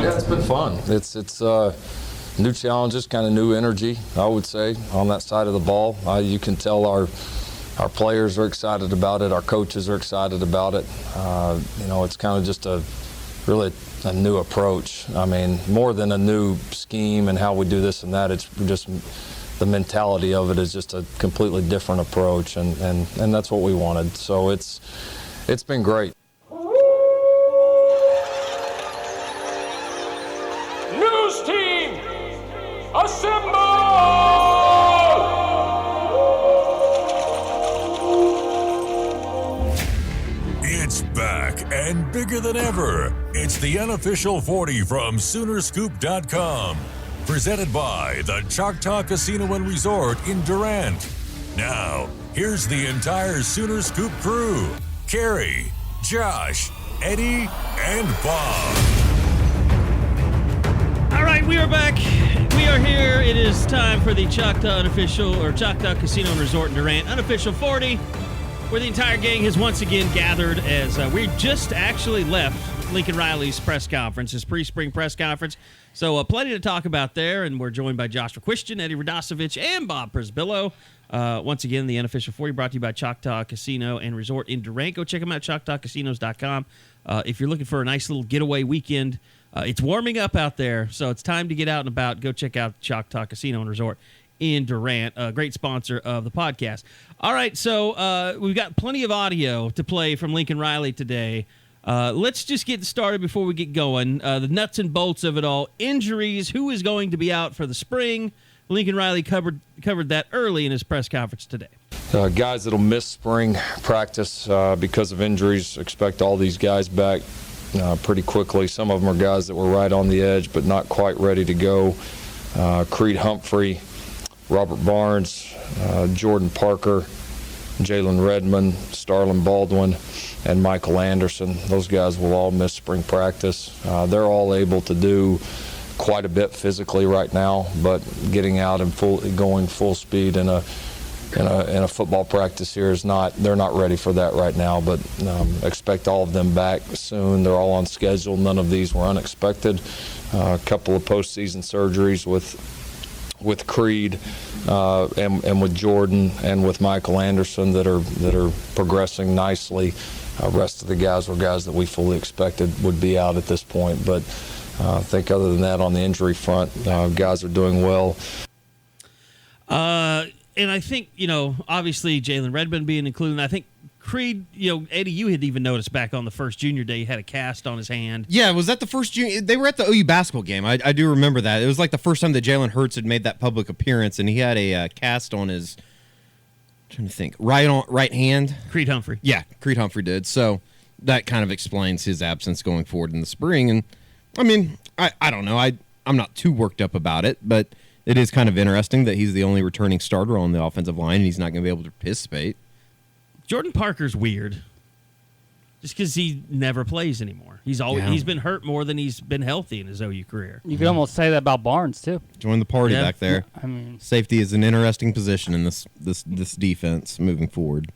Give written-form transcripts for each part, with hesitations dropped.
Yeah, it's been fun. It's new challenges, kind of new energy, I would say, on that side of the ball. You can tell our players are excited about it. Our coaches are excited about it. It's kind of just really a new approach. I mean, more than a new scheme and how we do this and that, it's just the mentality of it is just a completely different approach, and that's what we wanted. So it's been great. News team, assemble! It's back and bigger than ever. It's the Unofficial 40 from Soonerscoop.com. Presented by the Choctaw Casino and Resort in Durant. Now, here's the entire Sooner Scoop crew. Carey, Josh, Eddie, and Bob. All right, we are back. We are here. It is time for the Choctaw Choctaw Casino and Resort in Durant Unofficial 40, where the entire gang has once again gathered as we just actually left Lincoln Riley's press conference, his pre-spring press conference. So plenty to talk about there, and we're joined by Josh Requistion, Eddie Radosevich, and Bob Przybylo. Once again, the Unofficial 40 brought to you by Choctaw Casino and Resort in Durant. Go check them out, ChoctawCasinos.com. If you're looking for a nice little getaway weekend, it's warming up out there, so it's time to get out and about. Go check out Choctaw Casino and Resort in Durant, a great sponsor of the podcast. All right, so we've got plenty of audio to play from Lincoln Riley today. Let's just get started before we get going. The nuts and bolts of it all. Injuries, who is going to be out for the spring? Lincoln Riley covered that early in his press conference today. Guys that'll miss spring practice because of injuries, expect all these guys back pretty quickly. Some of them are guys that were right on the edge but not quite ready to go. Creed Humphrey, Robert Barnes, Jordan Parker, Jalen Redmond, Starlin Baldwin, and Michael Anderson. Those guys will all miss spring practice. They're all able to do quite a bit physically right now, but getting out and going full speed in a football practice here is not. They're not ready for that right now. But expect all of them back soon. They're all on schedule. None of these were unexpected. A couple of postseason surgeries with Creed and with Jordan and with Michael Anderson that are progressing nicely. Rest of the guys were guys that we fully expected would be out at this point. But I think other than that, on the injury front, guys are doing well. And I think, obviously Jalen Redmond being included. I think Creed, Eddie, you had even noticed back on the first junior day he had a cast on his hand. Yeah, was that the first junior? They were at the OU basketball game. I do remember that. It was like the first time that Jalen Hurts had made that public appearance, and he had a cast on his, I'm trying to think, right hand. Creed Humphrey. Yeah, Creed Humphrey did. So that kind of explains his absence going forward in the spring. And, I mean, I don't know. I'm not too worked up about it, but it is kind of interesting that he's the only returning starter on the offensive line, and he's not going to be able to participate. Jordan Parker's weird, just because he never plays anymore. He's been hurt more than he's been healthy in his OU career. You could almost say that about Barnes too. Join the party back there. I mean, safety is an interesting position in this defense moving forward.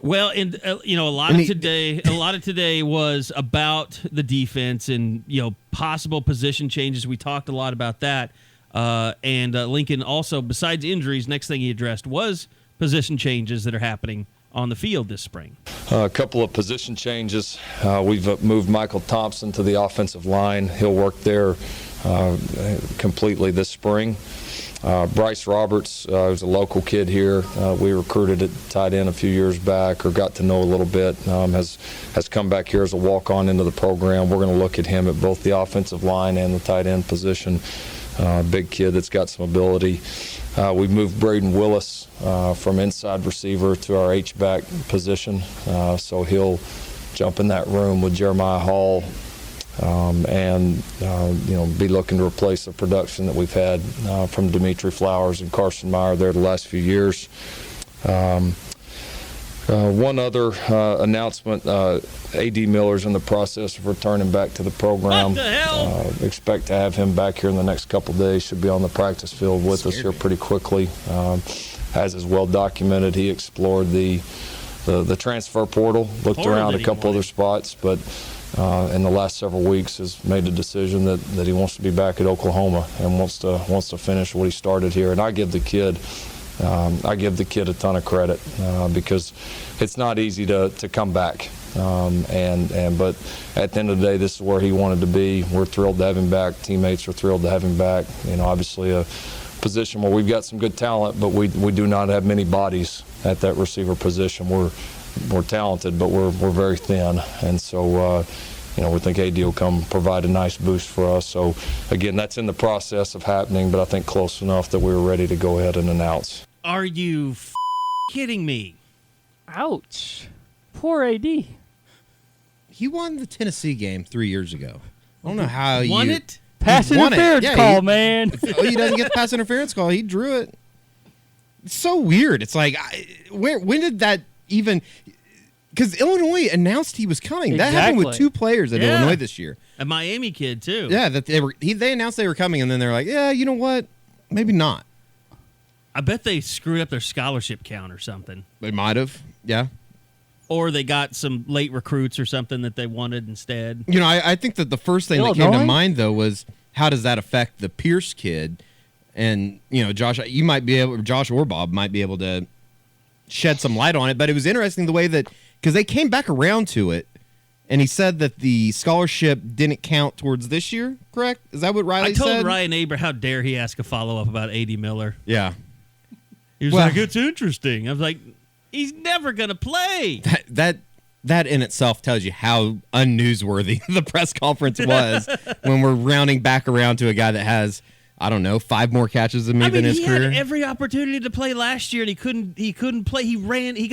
Well, and a lot of today was about the defense and possible position changes. We talked a lot about that, and Lincoln also, besides injuries, next thing he addressed was position changes that are happening on the field this spring. A couple of position changes. We've moved Michael Thompson to the offensive line. He'll work there completely this spring. Bryce Roberts, who's a local kid here, we recruited at tight end a few years back, or got to know a little bit, has come back here as a walk-on into the program. We're going to look at him at both the offensive line and the tight end position. Big kid that's got some ability. We've moved Braden Willis from inside receiver to our H-back position, so he'll jump in that room with Jeremiah Hall and be looking to replace the production that we've had from Dimitri Flowers and Carson Meyer there the last few years. One other announcement, A.D. Miller's in the process of returning back to the program. What the hell? Expect to have him back here in the next couple of days. Should be on the practice field with us here pretty quickly. As is well documented, he explored the transfer portal, looked around a couple other spots, but in the last several weeks has made the decision that he wants to be back at Oklahoma and wants to finish what he started here. And I give the kid a ton of credit because it's not easy to come back. But at the end of the day, this is where he wanted to be. We're thrilled to have him back. Teammates are thrilled to have him back. Obviously a position where we've got some good talent, but we do not have many bodies at that receiver position. We're talented, but we're very thin, and so we think AD will come provide a nice boost for us. So again, that's in the process of happening, but I think close enough that we were ready to go ahead and announce. Are you kidding me? Ouch. Poor AD. He won the Tennessee game 3 years ago. I don't know how you won it. Pass won interference it. call, man. Oh, he doesn't get the pass interference call. He drew it. It's so weird. It's like, when did that even? Because Illinois announced he was coming. That happened with Exactly. 2 players at Illinois this year. A Miami kid too. Yeah, that they announced they were coming, and then they're like, yeah, you know what? Maybe not. I bet they screwed up their scholarship count or something. They might have. Yeah. Or they got some late recruits or something that they wanted instead. I think that the first thing that came to Illinois? mind, though, was how does that affect the Pierce kid? And, Josh, Josh or Bob might be able to shed some light on it. But it was interesting the way that, because they came back around to it, and he said that the scholarship didn't count towards this year, correct? Is that what Riley said? I told Ryan Aber, how dare he ask a follow-up about A.D. Miller. Yeah. He was Well- like, it's interesting. I was like, he's never going to play. That in itself tells you how unnewsworthy the press conference was when we're rounding back around to a guy that has, I don't know, 5 more catches than me in his he career. had every opportunity to play last year, and he couldn't play. He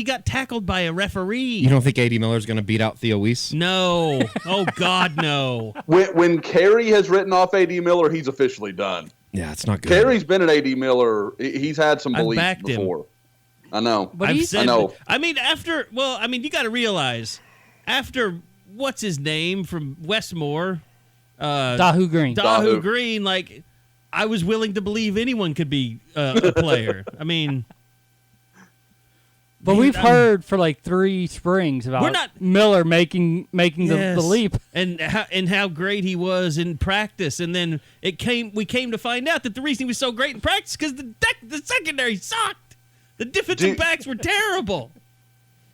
got tackled by a referee. You don't think A.D. Miller's going to beat out Theo Weiss? No. Oh, God, no. When Carey has written off A.D. Miller, he's officially done. Yeah, it's not good. Carey's been at A.D. Miller. He's had some I've belief backed him. before. I know. But I've he's- said, I know. You got to realize, after what's his name from Westmore, Dahu Green. Dahu. Green, like, I was willing to believe anyone could be a player. I mean, But we've heard for like 3 springs We're about not- Miller making the leap. and how great he was in practice, and then we came to find out that the reason he was so great in practice because the secondary sucked. The defensive backs were terrible.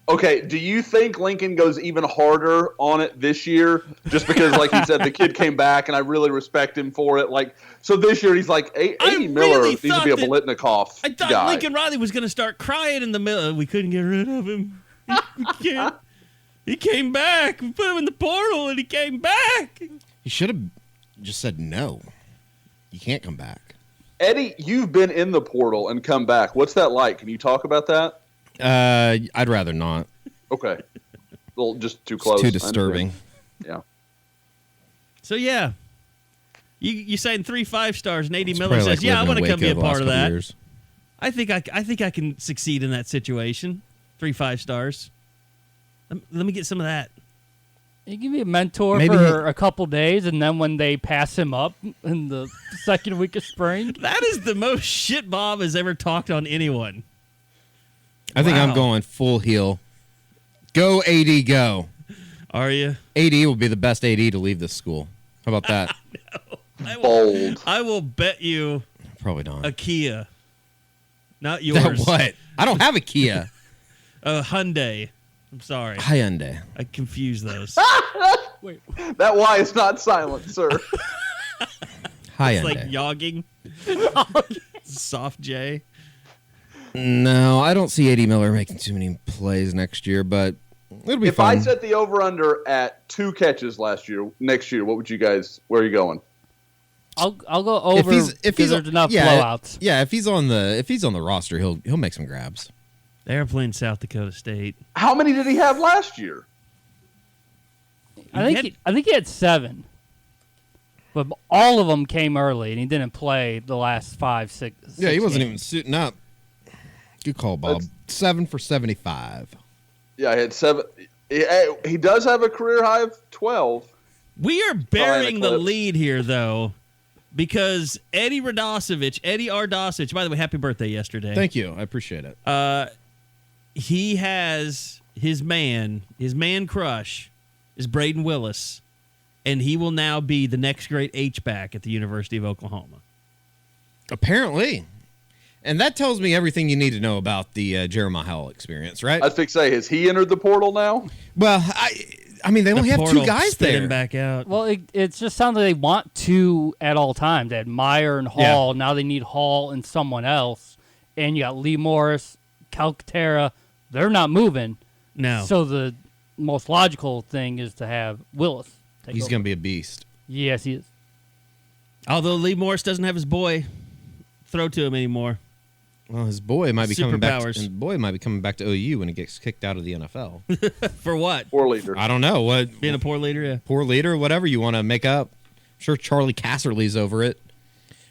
Okay, do you think Lincoln goes even harder on it this year? Just because, like he said, the kid came back, and I really respect him for it. Like, so this year he's like, A.D. Miller really needs to thought be a that- Biletnikoff I thought guy. Lincoln Riley was going to start crying in the middle. We couldn't get rid of him. We can't. He came back. We put him in the portal, and he came back. He should have just said no. You can't come back. Eddie, you've been in the portal and come back. What's that like? Can you talk about that? I'd rather not. Okay. Well, just too close. It's too I disturbing. understand. So, yeah. You saying 3 5-stars, and A.D. It's Miller probably says, like yeah, I living want to in come be a Waco the part of last couple that. years. I think I can succeed in that situation. 3 5-stars. Let me get some of that. He can be a mentor Maybe for a couple days, and then when they pass him up in the second week of spring, That is the most shit Bob has ever talked on anyone. I think I'm Wow. going full heel. Go AD, go. Are you? AD will be the best AD to leave this school. How about that? Bold. I will bet you Probably not. a Kia. Not That yours. what? I don't have a Kia. A Hyundai. I'm sorry. Hyundai. I confuse those. That Y is not silent, sir. Hyundai. It's like yogging. Soft J. No, I don't see AD Miller making too many plays next year, but it'll be If fun. I set the over/under at 2 catches next year, what would you guys? Where are you going? I'll go over if because there's enough blowouts. Yeah, if he's on the roster, he'll make some grabs. They're playing South Dakota State. How many did he have last year? I think he had 7, but all of them came early, and he didn't play the last 5, 6. Yeah, he wasn't games. even suiting up. Good call, Bob. 7 for 75. Yeah, he had 7. He does have a career high of 12. We are burying the Cliff. lead here, though, because Eddie Ardosevich, by the way, happy birthday yesterday. Thank you. I appreciate it. He has his man crush is Braden Willis, and he will now be the next great H-back at the University of Oklahoma. Apparently. And that tells me everything you need to know about the Jeremiah Howell experience, right? I was fixing to say, has he entered the portal now? Well, I mean, they only have two guys spit there. him back out. Well, it just sounds like they want two at all times. They had Meyer and Hall. Now they need Hall and someone else. And you got Lee Morris, Calcaterra. They're not moving. No. So the most logical thing is to have Willis take He's over. going to be a beast. Yes, he is. Although Lee Morris doesn't have his boy throw to him anymore. Well, his boy might be coming back. Superpowers. His boy might be coming back to OU when he gets kicked out of the NFL. For what? Poor leader. I don't know what. Being a poor leader, yeah. Poor leader, whatever you want to make up. I'm sure Charlie Casserly's over it.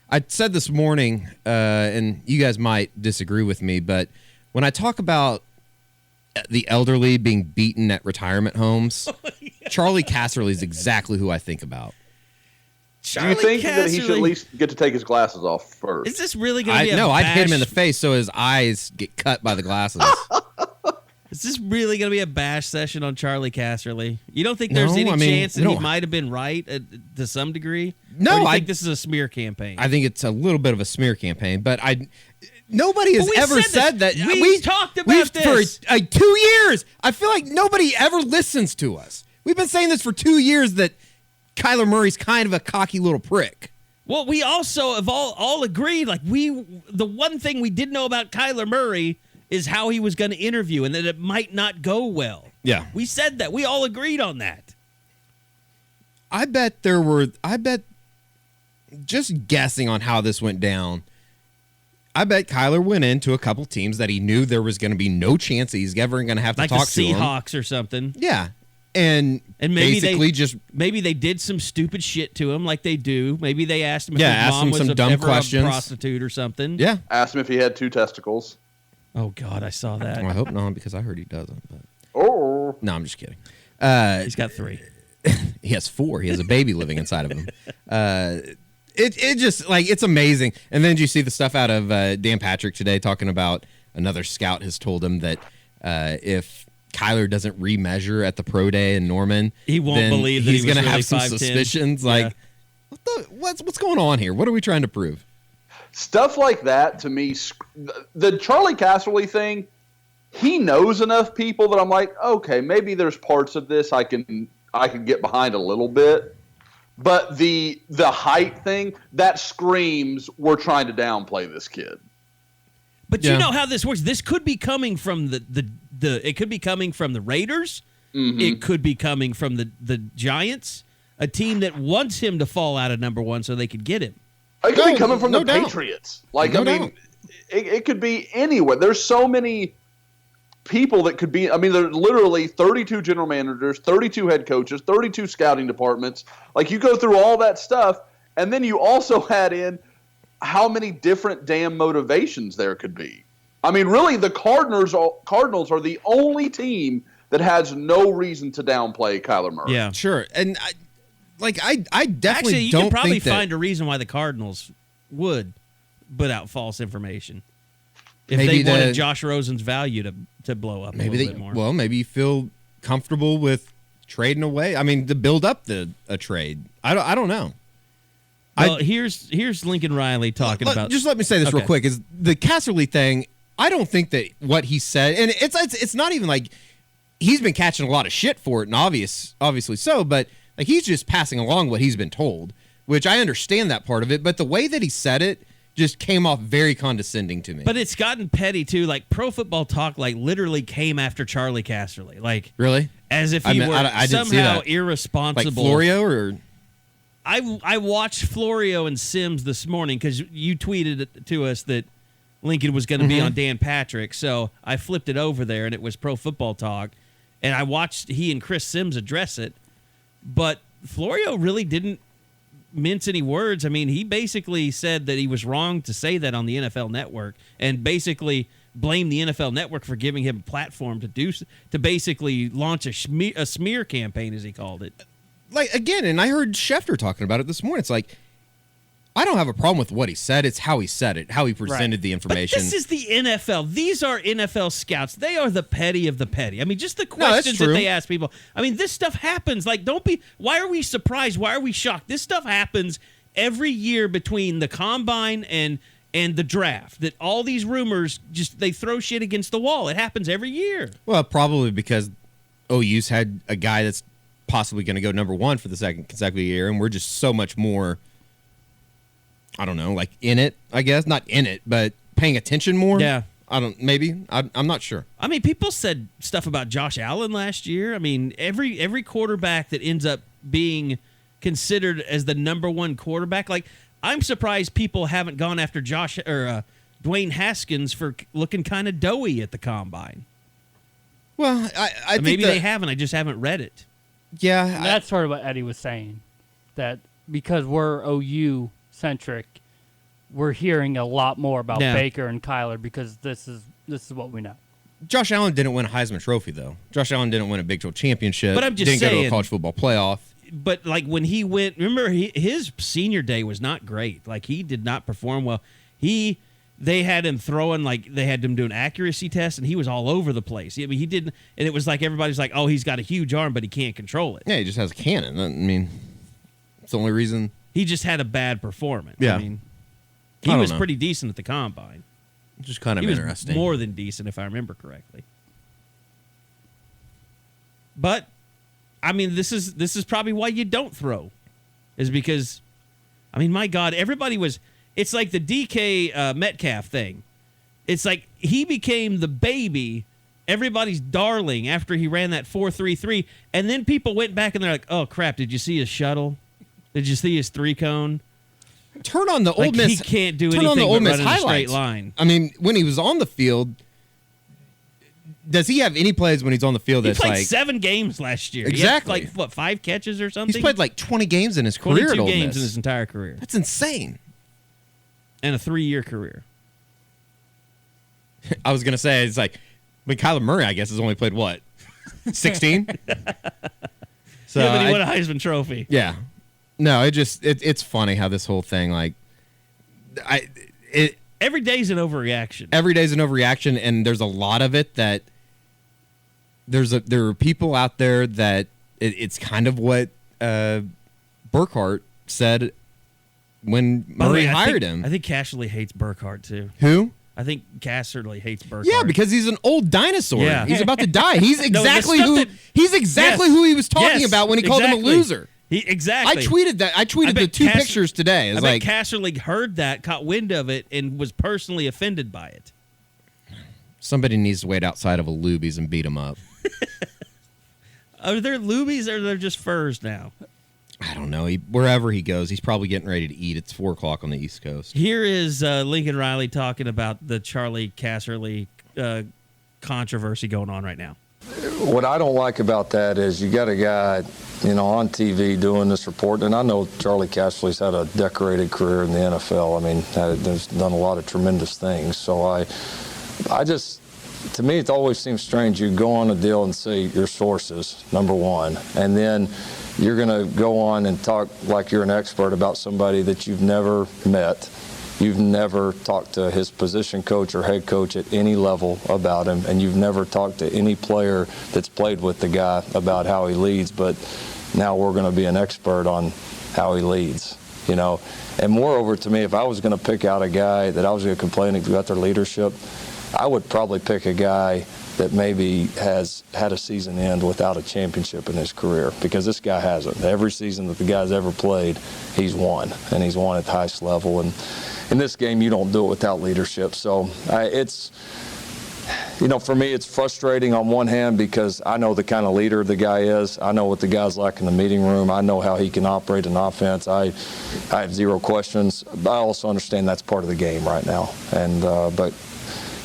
I said this morning, and you guys might disagree with me, but when I talk about the elderly being beaten at retirement homes, Charlie Casserly is exactly who I think about. Do you think that he should at least get to take his glasses off first? Is this really going to be No, I'd hit him in the bash- face so his eyes get cut by the glasses. Is this really going to be a bash session on Charlie Casserly? You don't think there's No, any I mean, chance that we he don't- might have been right to some degree? No, or do you I think this is a smear campaign. I think it's a little bit of a smear campaign, but nobody has But we ever said said this. that. We talked about this. For 2 years. I feel like nobody ever listens to us. We've been saying this for 2 years that Kyler Murray's kind of a cocky little prick. Well, we also have all agreed, like the one thing we did know about Kyler Murray is how he was going to interview and that it might not go well. Yeah. We said that. We all agreed on that. I bet just guessing on how this went down, I bet Kyler went into a couple teams that he knew there was going to be no chance he's ever going to have to Like talk the to him. Seahawks or something. Yeah. And maybe basically just maybe they did some stupid shit to him like they do. Maybe they asked him if Yeah, his asked mom him was some dumb ever questions. a prostitute or something. yeah. Asked him if he had 2 testicles. Oh, God, I saw that. Well, I hope not because I heard he doesn't. But Oh. no, I'm just kidding. He's got 3. He has 4. He has a baby living inside of him. It just like it's amazing. And then did you see the stuff out of Dan Patrick today talking about another scout has told him that if Kyler doesn't remeasure at the pro day in Norman, He won't then believe that he's he was gonna really have some 5'10". suspicions. Yeah. Like, what's going on here? What are we trying to prove? Stuff like that, to me, the Charlie Casserly thing, he knows enough people that I'm like, okay, maybe there's parts of this I can get behind a little bit. But the height thing, that screams we're trying to downplay this kid. But Yeah. you know how this works. This could be coming from the it could be coming from the Raiders. Mm-hmm. It could be coming from the Giants, a team that wants him to fall out of number 1 so they could get him. It could No, be coming from no the doubt. Patriots. Like, No I mean, doubt. it could be anywhere. There's so many people that could be. I mean, there's literally 32 general managers, 32 head coaches, 32 scouting departments. Like, you go through all that stuff, and then you also add in how many different damn motivations there could be. I mean, really, the Cardinals are the only team that has no reason to downplay Kyler Murray. Yeah. Sure, and I definitely Actually, you don't can probably think that. find a reason why the Cardinals would put out false information. If Maybe they wanted the- Josh Rosen's value to blow up Maybe a little bit more. well, maybe you feel comfortable with trading away. I mean, to build up a trade. I don't know. Well, here's Lincoln Riley talking about. Just let me say this real Okay. quick: is the Casserly thing? I don't think that what he said, and it's not even like he's been catching a lot of shit for it, and obviously so. But like he's just passing along what he's been told, which I understand that part of it. But the way that he said it just came off very condescending to me. But it's gotten petty too. Like Pro Football Talk, like literally came after Charlie Casserly, like really, as if I he mean, were I didn't see somehow that. irresponsible. like Florio or. I watched Florio and Sims this morning because you tweeted it to us that Lincoln was going to be on Dan Patrick. So I flipped it over there, and it was Pro Football Talk. And I watched he and Chris Sims address it. But Florio really didn't mince any words. I mean, he basically said that he was wrong to say that on the NFL Network and basically blamed the NFL Network for giving him a platform to basically launch a smear campaign, as he called it. Like again, and I heard Schefter talking about it this morning. It's like I don't have a problem with what he said. It's how he said it, how he presented the information. But this is the NFL. These are NFL scouts. They are the petty of the petty. I mean, just the questions that they ask people. I mean, this stuff happens. Like, why are we surprised? Why are we shocked? This stuff happens every year between the combine and the draft. That all these rumors, they throw shit against the wall. It happens every year. Well, probably because OU's had a guy that's possibly going to go number 1 for the second consecutive year, and we're just so much more, I don't know, like in it, I guess. Not in it, but paying attention more. Yeah. I'm not sure. I mean, people said stuff about Josh Allen last year. I mean, every quarterback that ends up being considered as the number 1 quarterback, like, I'm surprised people haven't gone after Dwayne Haskins for looking kind of doughy at the combine. Well, I think maybe they haven't. I just haven't read it. Yeah. And that's sort of what Eddie was saying, that because we're OU centric, we're hearing a lot more about Baker and Kyler because this is what we know. Josh Allen didn't win a Heisman Trophy, though. Josh Allen didn't win a Big 12 championship. But I'm just didn't saying, go to a college football playoff. But, like, when he went, remember, his senior day was not great. Like, he did not perform well. They had him throwing, like, they had him doing accuracy tests, and he was all over the place. I mean, he didn't, and it was like everybody's like, oh, he's got a huge arm, but he can't control it. Yeah, he just has a cannon. I mean, it's the only reason. He just had a bad performance. Yeah. I mean, he was pretty decent at the combine. Just kind of He interesting. was more than decent, if I remember correctly. But, I mean, this is probably why you don't throw, is because, I mean, my God, everybody was. It's like the DK Metcalf thing. It's like he became the baby, everybody's darling after he ran that 4.33, and then people went back and they're like, "Oh crap! Did you see his shuttle? Did you see his 3-cone? Turn on the Ole Miss. He can't do turn anything on the but Ole Miss run in a straight highlights. line. I mean, when he was on the field, does he have any plays when he's on the field He that's played like 7 games last year. Exactly. He had, like, what, 5 catches or something? he's played like 20 games in his career 22 at Ole games Miss. in his entire career, That's insane. and a 3-year career. I was gonna say it's like, but Kyler Murray, I guess, has only played what, 16. So Yeah, but he won a Heisman Trophy. yeah, no, it's funny how this whole thing Every day's an overreaction. every day's an overreaction, and there's a lot of it that there are people out there that it's kind of what Burkhardt said when By the way, Murray hired him. I think Casserly hates Burkhardt too. Who? I think Casserly hates Burkhardt. Yeah, because he's an old dinosaur. Yeah. He's about to die. He's exactly stuff who that- he's exactly Yes. who he was talking Yes, about when he called him a exactly. loser. Exactly. I tweeted that. I tweeted the 2 pictures today. It's I like bet Casserly heard that, caught wind of it, and was personally offended by it. somebody needs to wait outside of a Luby's and beat him up. Are there lubies or are there just furs now? I don't know. Wherever he goes, he's probably getting ready to eat. It's 4:00 on the East Coast. Here is Lincoln Riley talking about the Charlie Casserly controversy going on right now. What I don't like about that is you got a guy, on TV doing this report, and I know Charlie Casserly's had a decorated career in the NFL. I mean, there's done a lot of tremendous things. So I just, to me, it always seems strange. You go on a deal and say your sources, number one, and then you're going to go on and talk like you're an expert about somebody that you've never met. You've never talked to his position coach or head coach at any level about him, and you've never talked to any player that's played with the guy about how he leads, but now we're going to be an expert on how he leads, And moreover, to me, if I was going to pick out a guy that I was going to complain about their leadership, I would probably pick a guy that maybe has had a season end without a championship in his career, because this guy hasn't. Every season that the guy's ever played, he's won, and he's won at the highest level. And in this game, you don't do it without leadership. So it's, for me, it's frustrating on one hand because I know the kind of leader the guy is. I know what the guy's like in the meeting room. I know how he can operate an offense. I have zero questions. But I also understand that's part of the game right now. And but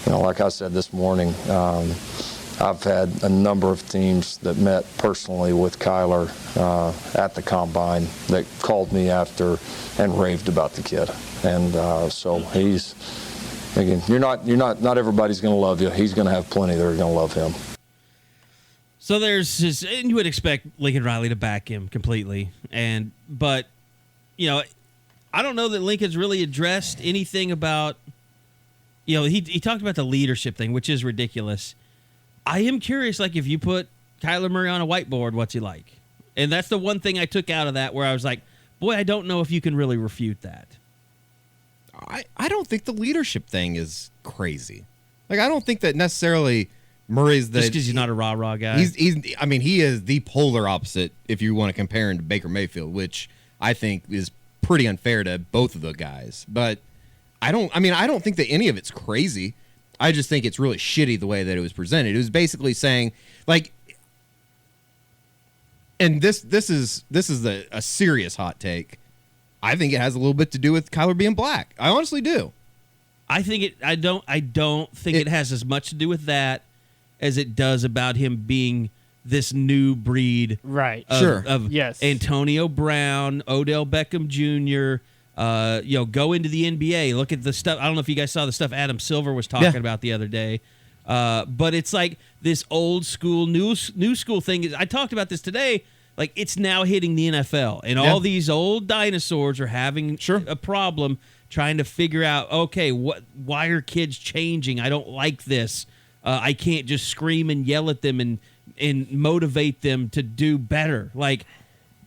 like I said this morning, I've had a number of teams that met personally with Kyler at the combine that called me after and raved about the kid. And so he's, again, not everybody's going to love you. He's going to have plenty that are going to love him. So and you would expect Lincoln Riley to back him completely. But, I don't know that Lincoln's really addressed anything about, he talked about the leadership thing, which is ridiculous. I am curious, like, if you put Kyler Murray on a whiteboard, what's he like? And that's the one thing I took out of that, where I was like, boy, I don't know if you can really refute that. I don't think the leadership thing is crazy. Like, I don't think that necessarily Murray's the... Just because he's not a rah-rah guy. He is the polar opposite if you want to compare him to Baker Mayfield, which I think is pretty unfair to both of the guys. But I don't think that any of it's crazy. I just think it's really shitty the way that it was presented. It was basically saying, like... And this is a serious hot take. I think it has a little bit to do with Kyler being black. I honestly do. I don't think it has as much to do with that as it does about him being this new breed. Right. Of yes. Antonio Brown, Odell Beckham Jr., go into the NBA. Look at the stuff. I don't know if you guys saw the stuff Adam Silver was talking about the other day. But it's like this old school, new school thing. I talked about this today. Like, it's now hitting the NFL, and all these old dinosaurs are having a problem trying to figure out, okay, why are kids changing? I don't like this. I can't just scream and yell at them and motivate them to do better. Like,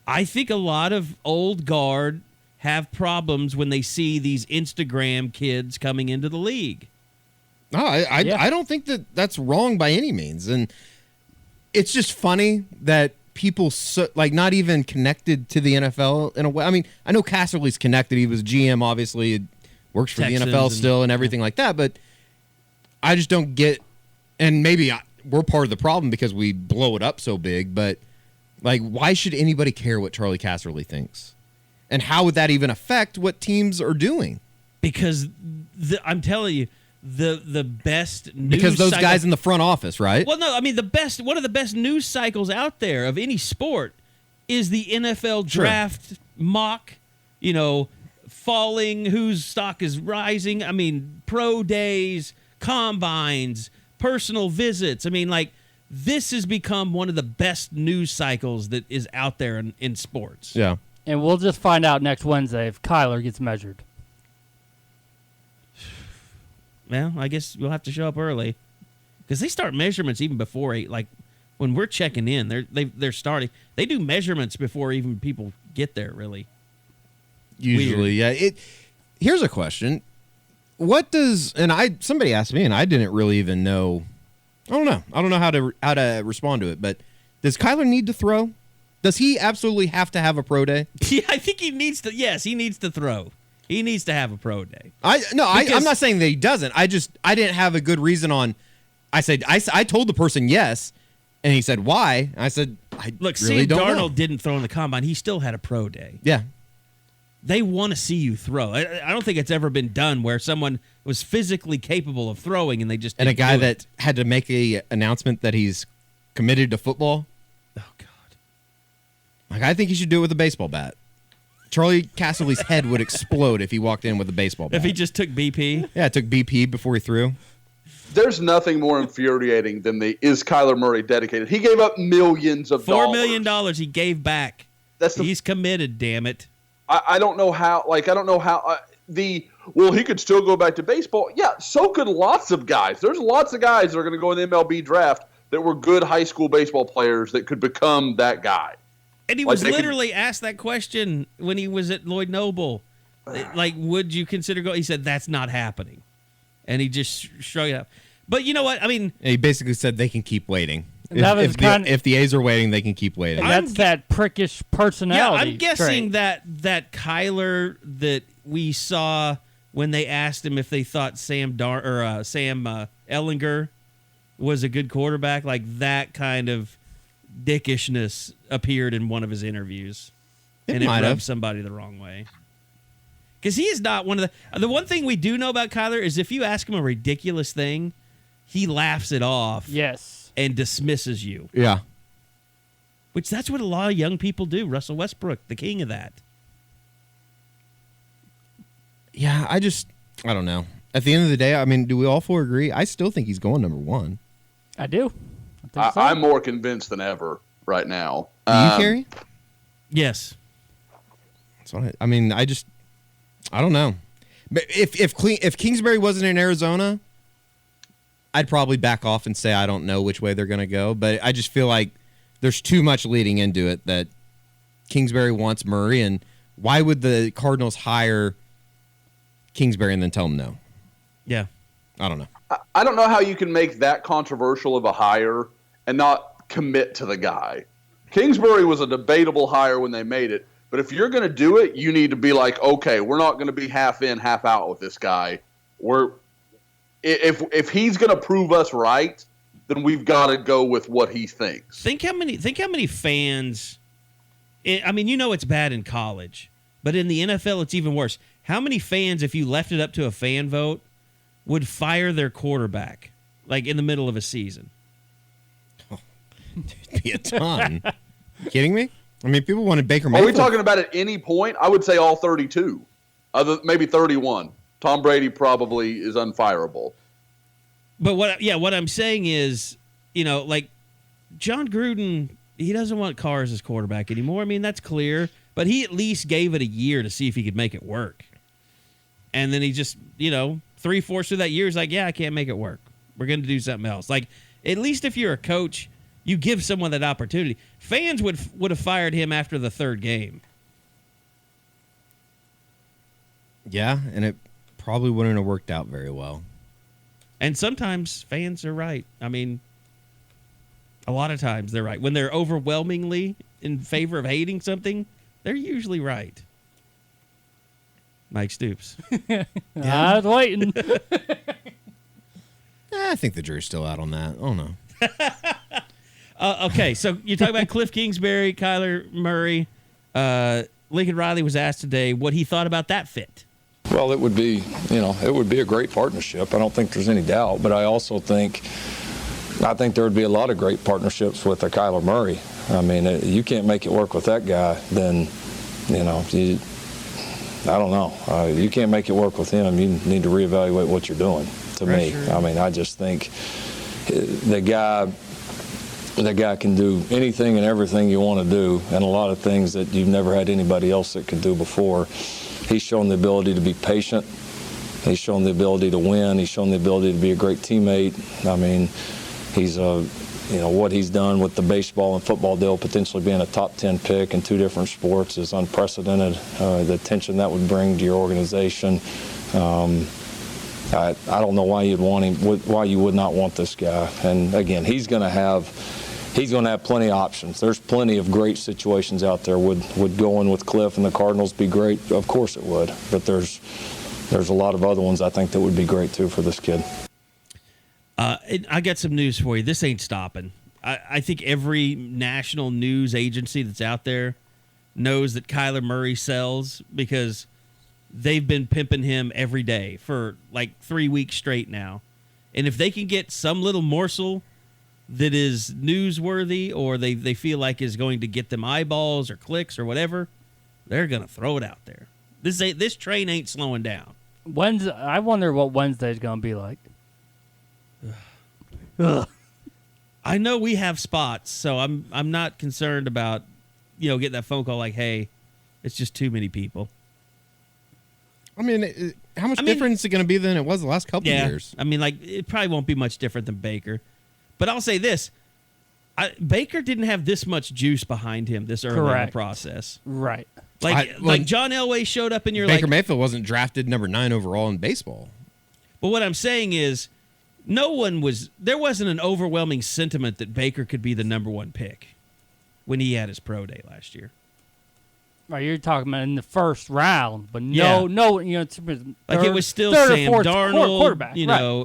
I think a lot of old guard have problems when they see these Instagram kids coming into the league. No, I don't think that that's wrong by any means. And it's just funny that people not even connected to the NFL in a way. I mean, I know Casserly's connected. He was GM, obviously. It works for Texans the NFL still and everything like that. But I just don't get, and maybe we're part of the problem because we blow it up so big, but like, why should anybody care what Charlie Casserly thinks? And how would that even affect what teams are doing? Because I'm telling you, the best news because those cycle, guys in the front office, right? Well, no, I mean one of the best news cycles out there of any sport is the NFL draft mock, falling, whose stock is rising. I mean, pro days, combines, personal visits. I mean, like, this has become one of the best news cycles that is out there in sports. Yeah. And we'll just find out next Wednesday if Kyler gets measured. Well, I guess we'll have to show up early because they start measurements even before when we're checking in. They're starting. They do measurements before even people get there. Really, usually, yeah. Here's a question: what does somebody asked me, and I didn't really even know. I don't know how to respond to it. But does Kyler need to throw? Does he absolutely have to have a pro day? Yeah, I think he needs to. Yes, he needs to throw. He needs to have a pro day. I'm not saying that he doesn't. I didn't have a good reason on. I said I told the person yes, and he said why. I said Look, really Sam don't Darnold know. didn't throw in the combine. He still had a pro day. Yeah, they want to see you throw. I don't think it's ever been done where someone was physically capable of throwing and they just and a didn't guy do it. that had to make a announcement that he's committed to football. Oh God! Like, I think he should do it with a baseball bat. Charlie Casserly's head would explode if he walked in with a baseball bat. If he just took BP? Yeah, it took BP before he threw. There's nothing more infuriating than is Kyler Murray dedicated. He gave up millions of dollars. $4 million he gave back. He's committed, damn it. I don't know how. Like, I don't know how he could still go back to baseball. Yeah, so could lots of guys. There's lots of guys that are going to go in the MLB draft that were good high school baseball players that could become that guy. And he was literally asked that question when he was at Lloyd Noble. Like, would you consider going? He said, that's not happening. And he just shrugged it up. But you know what? I mean, he basically said they can keep waiting. If the A's are waiting, they can keep waiting. And that's that prickish personality. Yeah, I'm guessing that Kyler that we saw when they asked him if they thought Sam Ehlinger was a good quarterback, like that kind of dickishness appeared in one of his interviews, and it rubbed somebody the wrong way. Because he is not one of the one thing we do know about Kyler is if you ask him a ridiculous thing, he laughs it off. Yes, and dismisses you. Yeah, which that's what a lot of young people do. Russell Westbrook, the king of that. Yeah, I don't know. At the end of the day, I mean, do we all four agree? I still think he's going number one. I do. I'm more convinced than ever right now. Do you, Carey? Yes. That's what I mean, I don't know. But if Kingsbury wasn't in Arizona, I'd probably back off and say I don't know which way they're going to go. But I just feel like there's too much leading into it that Kingsbury wants Murray, and why would the Cardinals hire Kingsbury and then tell him no? Yeah. I don't know. I don't know how you can make that controversial of a hire and not commit to the guy. Kingsbury was a debatable hire when they made it, but if you're going to do it, you need to be like, okay, we're not going to be half in, half out with this guy. If he's going to prove us right, then we've got to go with what he thinks. Think how many fans. I mean, it's bad in college, but in the NFL, it's even worse. How many fans, if you left it up to a fan vote, would fire their quarterback, like in the middle of a season? Oh, it'd be a ton. You kidding me? I mean, people wanted Baker Are Mayfield. we talking about at any point? I would say all 32, maybe 31. Tom Brady probably is unfireable. But what I'm saying is, like John Gruden, he doesn't want Carr as his quarterback anymore. I mean, that's clear. But he at least gave it a year to see if he could make it work. And then he just, 3/4 of that year is like, yeah, I can't make it work. We're going to do something else. Like, at least if you're a coach, you give someone that opportunity. Fans would have fired him after the third game. Yeah, and it probably wouldn't have worked out very well. And sometimes fans are right. I mean, a lot of times they're right. When they're overwhelmingly in favor of hating something, they're usually right. Mike Stoops. I was waiting. I think the jury's still out on that. Oh, no. Okay, so you talk about Kliff Kingsbury, Kyler Murray. Lincoln Riley was asked today what he thought about that fit. Well, it would be a great partnership. I don't think there's any doubt, but I think there would be a lot of great partnerships with a Kyler Murray. I mean, you can't make it work with that guy, then, I don't know. You can't make it work with him. You need to reevaluate what you're doing, to me. I mean, I just think the guy can do anything and everything you want to do, and a lot of things that you've never had anybody else that could do before. He's shown the ability to be patient. He's shown the ability to win. He's shown the ability to be a great teammate. I mean, he's what he's done with the baseball and football deal, potentially being a top 10 pick in 2 different sports, is unprecedented. The attention that would bring to your organization. I don't know why you'd want him, why you would not want this guy. And again, he's going to have plenty of options. There's plenty of great situations out there. Would going with Kliff and the Cardinals be great? Of course it would. But there's a lot of other ones I think that would be great too for this kid. I got some news for you. This ain't stopping. I think every national news agency that's out there knows that Kyler Murray sells because they've been pimping him every day for like 3 weeks straight now. And if they can get some little morsel that is newsworthy or they feel like is going to get them eyeballs or clicks or whatever, they're going to throw it out there. This train ain't slowing down. I wonder what Wednesday's going to be like. Ugh. I know we have spots, so I'm not concerned about getting that phone call like, hey, it's just too many people. I mean, how much different is it going to be than it was the last couple of years? I mean, like, it probably won't be much different than Baker. But I'll say this. Baker didn't have this much juice behind him this early in the process. Right. Like John Elway showed up and you're Baker Mayfield wasn't drafted number 9 overall in baseball. But what I'm saying is there wasn't an overwhelming sentiment that Baker could be the number 1 pick when he had his pro day last year. Right, you're talking about in the first round, but it was still Sam Darnold, quarterback,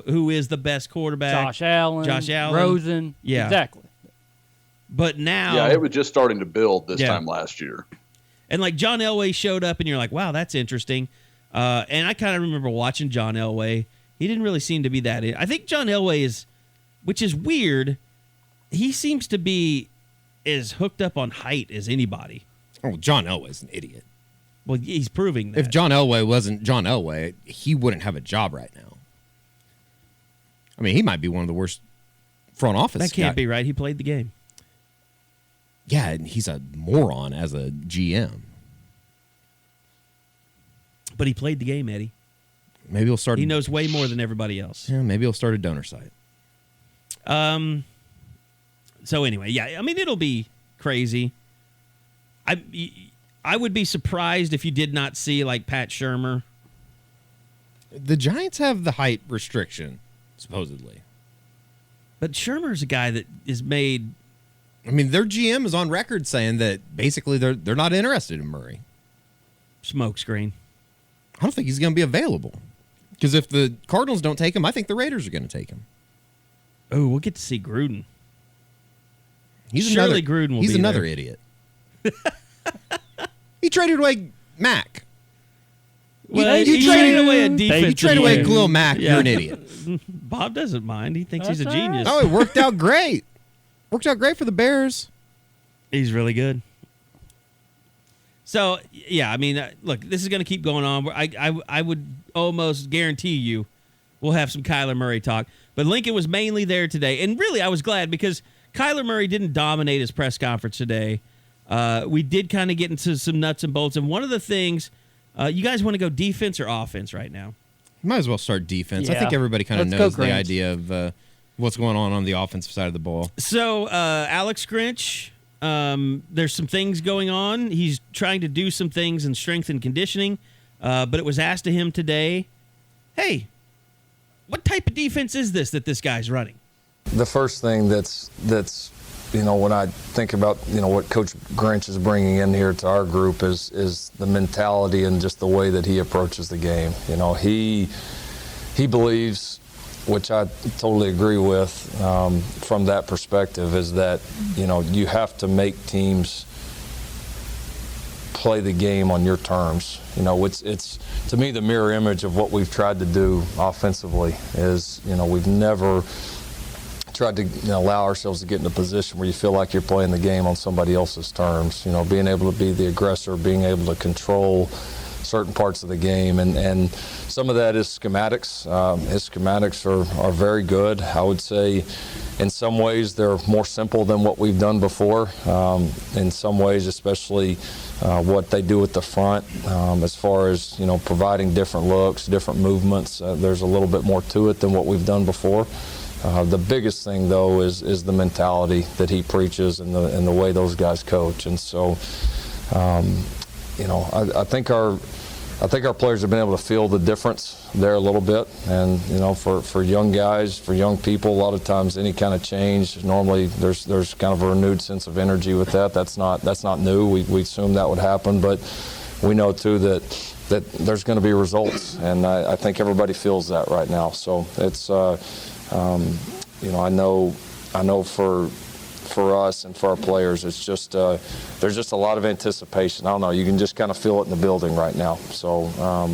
who is the best quarterback. Josh Allen, Rosen. Yeah. Exactly. But now... Yeah, it was just starting to build this time last year. And like John Elway showed up and you're like, wow, that's interesting. And I kind of remember watching John Elway. He didn't really seem to be that... I think John Elway is, which is weird, he seems to be as hooked up on height as anybody. Oh, John Elway's an idiot. Well, he's proving that. If John Elway wasn't John Elway, he wouldn't have a job right now. I mean, he might be one of the worst front office That can't be right. He played the game. Yeah, and he's a moron as a GM. But he played the game, Eddie. Maybe he'll start. He knows way more than everybody else. Yeah, maybe he'll start a donor site. So anyway, yeah, I mean, it'll be crazy. I would be surprised if you did not see, like, Pat Shurmur. The Giants have the height restriction, supposedly. But Shurmur's a guy that is made... I mean, their GM is on record saying that basically they're not interested in Murray. Smokescreen. I don't think he's going to be available. Because if the Cardinals don't take him, I think the Raiders are going to take him. Oh, we'll get to see Gruden. Surely Gruden will be He's another there. idiot. He traded away Mac. Well, you he traded away a defense. You trade away Khalil Mack, Yeah. you're an idiot. Bob doesn't mind. He thinks he's a That's all genius. Oh, it worked out great. Worked out great for the Bears. He's really good. So, yeah, I mean, look, this is going to keep going on. I would almost guarantee you we'll have some Kyler Murray talk. But Lincoln was mainly there today. And really, I was glad because Kyler Murray didn't dominate his press conference today. We did kind of get into some nuts and bolts. And one of the things, you guys want to go defense or offense right now? Might as well start defense. I Yeah. think everybody kind of Let's go knows the Grinch. idea of what's going on the offensive side of the ball. So, Alex Grinch, there's some things going on. He's trying to do some things in strength and conditioning, but it was asked to him today, hey, what type of defense is this guy's running? The first thing that's when I think about what Coach Grinch is bringing in here to our group is the mentality and just the way that he approaches the game. He believes, which I totally agree with from that perspective, is that you have to make teams play the game on your terms. It's to me the mirror image of what we've tried to do offensively. Is we've never tried to allow ourselves to get in a position where you feel like you're playing the game on somebody else's terms. Being able to be the aggressor, being able to control certain parts of the game, and some of that is schematics. His schematics are very good. I would say in some ways they're more simple than what we've done before. In some ways, especially what they do at the front, as far as providing different looks, different movements. There's a little bit more to it than what we've done before. The biggest thing, though, is the mentality that he preaches and the way those guys coach. And so, I think our players have been able to feel the difference there a little bit. And for young guys, for young people, a lot of times any kind of change, normally there's kind of a renewed sense of energy with that. That's not new. We assumed that would happen, but we know too that there's going to be results, and I think everybody feels that right now. So it's. I know for us and for our players, it's just there's just a lot of anticipation. I don't know, you can just kind of feel it in the building right now. So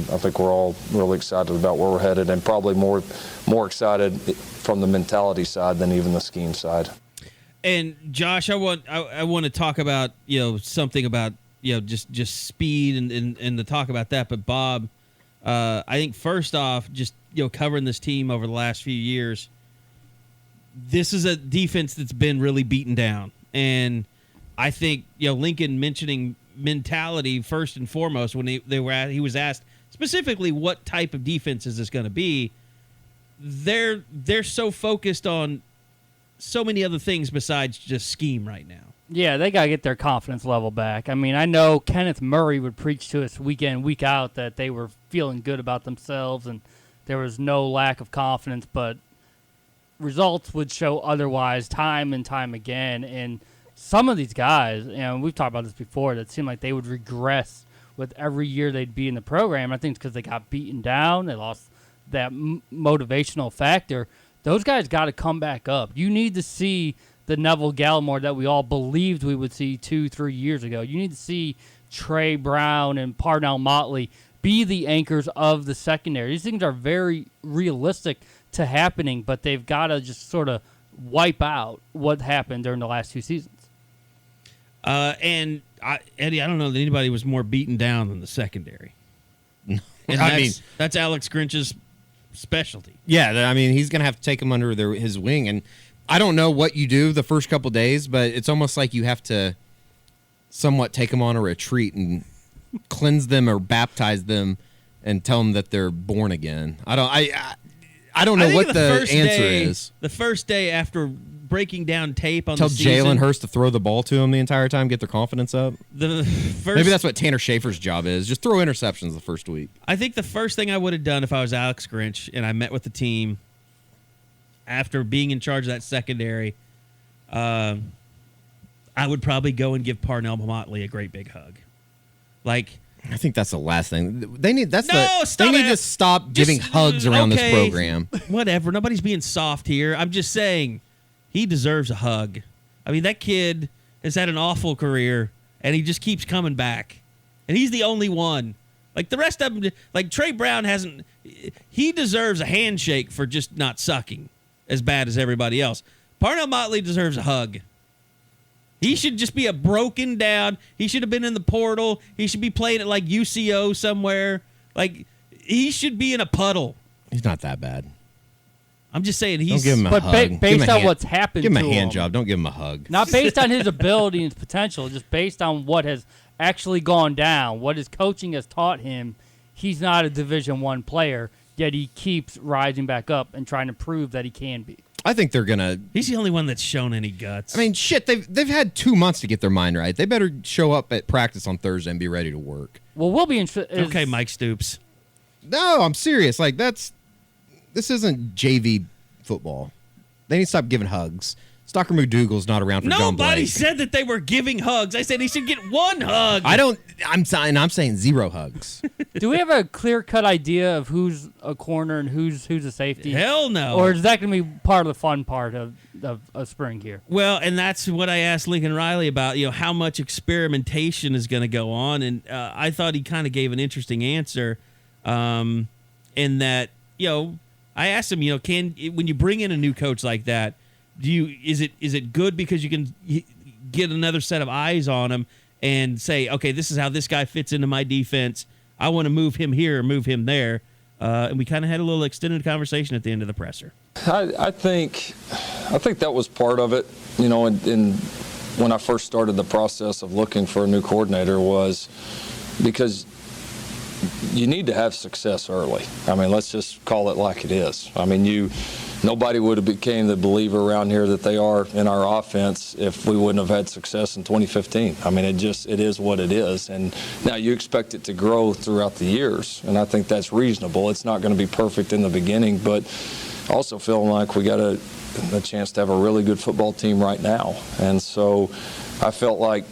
I think we're all really excited about where we're headed, and probably more excited from the mentality side than even the scheme side. And Josh, I want to talk about something about just speed and the talk about that. But Bob, I think first off, just covering this team over the last few years, this is a defense that's been really beaten down. And I think, Lincoln mentioning mentality first and foremost when he was asked specifically what type of defense is this going to be. They're so focused on so many other things besides just scheme right now. Yeah, they got to get their confidence level back. I mean, I know Kenneth Murray would preach to us week in, week out that they were feeling good about themselves and there was no lack of confidence, but results would show otherwise time and time again. And some of these guys, we've talked about this before, that seemed like they would regress with every year they'd be in the program. I think it's because they got beaten down. They lost that motivational factor. Those guys got to come back up. You need to see the Neville Gallimore that we all believed we would see 2-3 years ago. You need to see Trey Brown and Parnell Motley be the anchors of the secondary. These things are very realistic to happening, but they've got to just sort of wipe out what happened during the last 2 seasons. Eddie, I don't know that anybody was more beaten down than the secondary. And that's Alex Grinch's specialty. Yeah, he's going to have to take him under his wing. And I don't know what you do the first couple days, but it's almost like you have to somewhat take them on a retreat and cleanse them or baptize them and tell them that they're born again. I don't know what the answer is. The first day after breaking down tape on tell the season, Jalen Hurts to throw the ball to him the entire time, get their confidence up. Maybe that's what Tanner Schaefer's job is. Just throw interceptions the first week. I think the first thing I would have done if I was Alex Grinch and I met with the team after being in charge of that secondary, I would probably go and give Parnell Motley a great big hug. Like, I think that's the last thing they need. They need to stop giving hugs around this program. Whatever. Nobody's being soft here. I'm just saying he deserves a hug. I mean, that kid has had an awful career, and he just keeps coming back. And he's the only one. Like, the rest of them, like Trey Brown hasn't. He deserves a handshake for just not sucking as bad as everybody else. Parnell Motley deserves a hug. He should just be a broken down. He should have been in the portal. He should be playing at like UCO somewhere. Like, he should be in a puddle. He's not that bad. I'm just saying Don't give him a hug. Based on what's happened to him. Give him a hand job. Don't give him a hug. Not based on his ability and his potential, just based on what has actually gone down, what his coaching has taught him. He's not a Division I player, yet he keeps rising back up and trying to prove that he can be. I think they're going to... He's the only one that's shown any guts. I mean, shit, they've had 2 months to get their mind right. They better show up at practice on Thursday and be ready to work. Well, we'll be interested. Okay, Mike Stoops. No, I'm serious. Like, this isn't JV football. They need to stop giving hugs. Stocker McDougal's not around for John Blake. Nobody said that they were giving hugs. I said he should get one hug. I'm saying 0 hugs. Do we have a clear-cut idea of who's a corner and who's a safety? Hell no. Or is that going to be part of the fun part of spring here? Well, and that's what I asked Lincoln Riley about, how much experimentation is going to go on. And I thought he kind of gave an interesting answer in that, I asked him, when you bring in a new coach like that, is it good because you can get another set of eyes on him and say, okay, this is how this guy fits into my defense. I want to move him here or move him there. And we kind of had a little extended conversation at the end of the presser. I think that was part of it. And when I first started the process of looking for a new coordinator was because you need to have success early. I mean, let's just call it like it is. I mean, nobody would have became the believer around here that they are in our offense if we wouldn't have had success in 2015. I mean, it is what it is. And now you expect it to grow throughout the years, and I think that's reasonable. It's not going to be perfect in the beginning, but also feeling like we got a chance to have a really good football team right now. And so I felt like,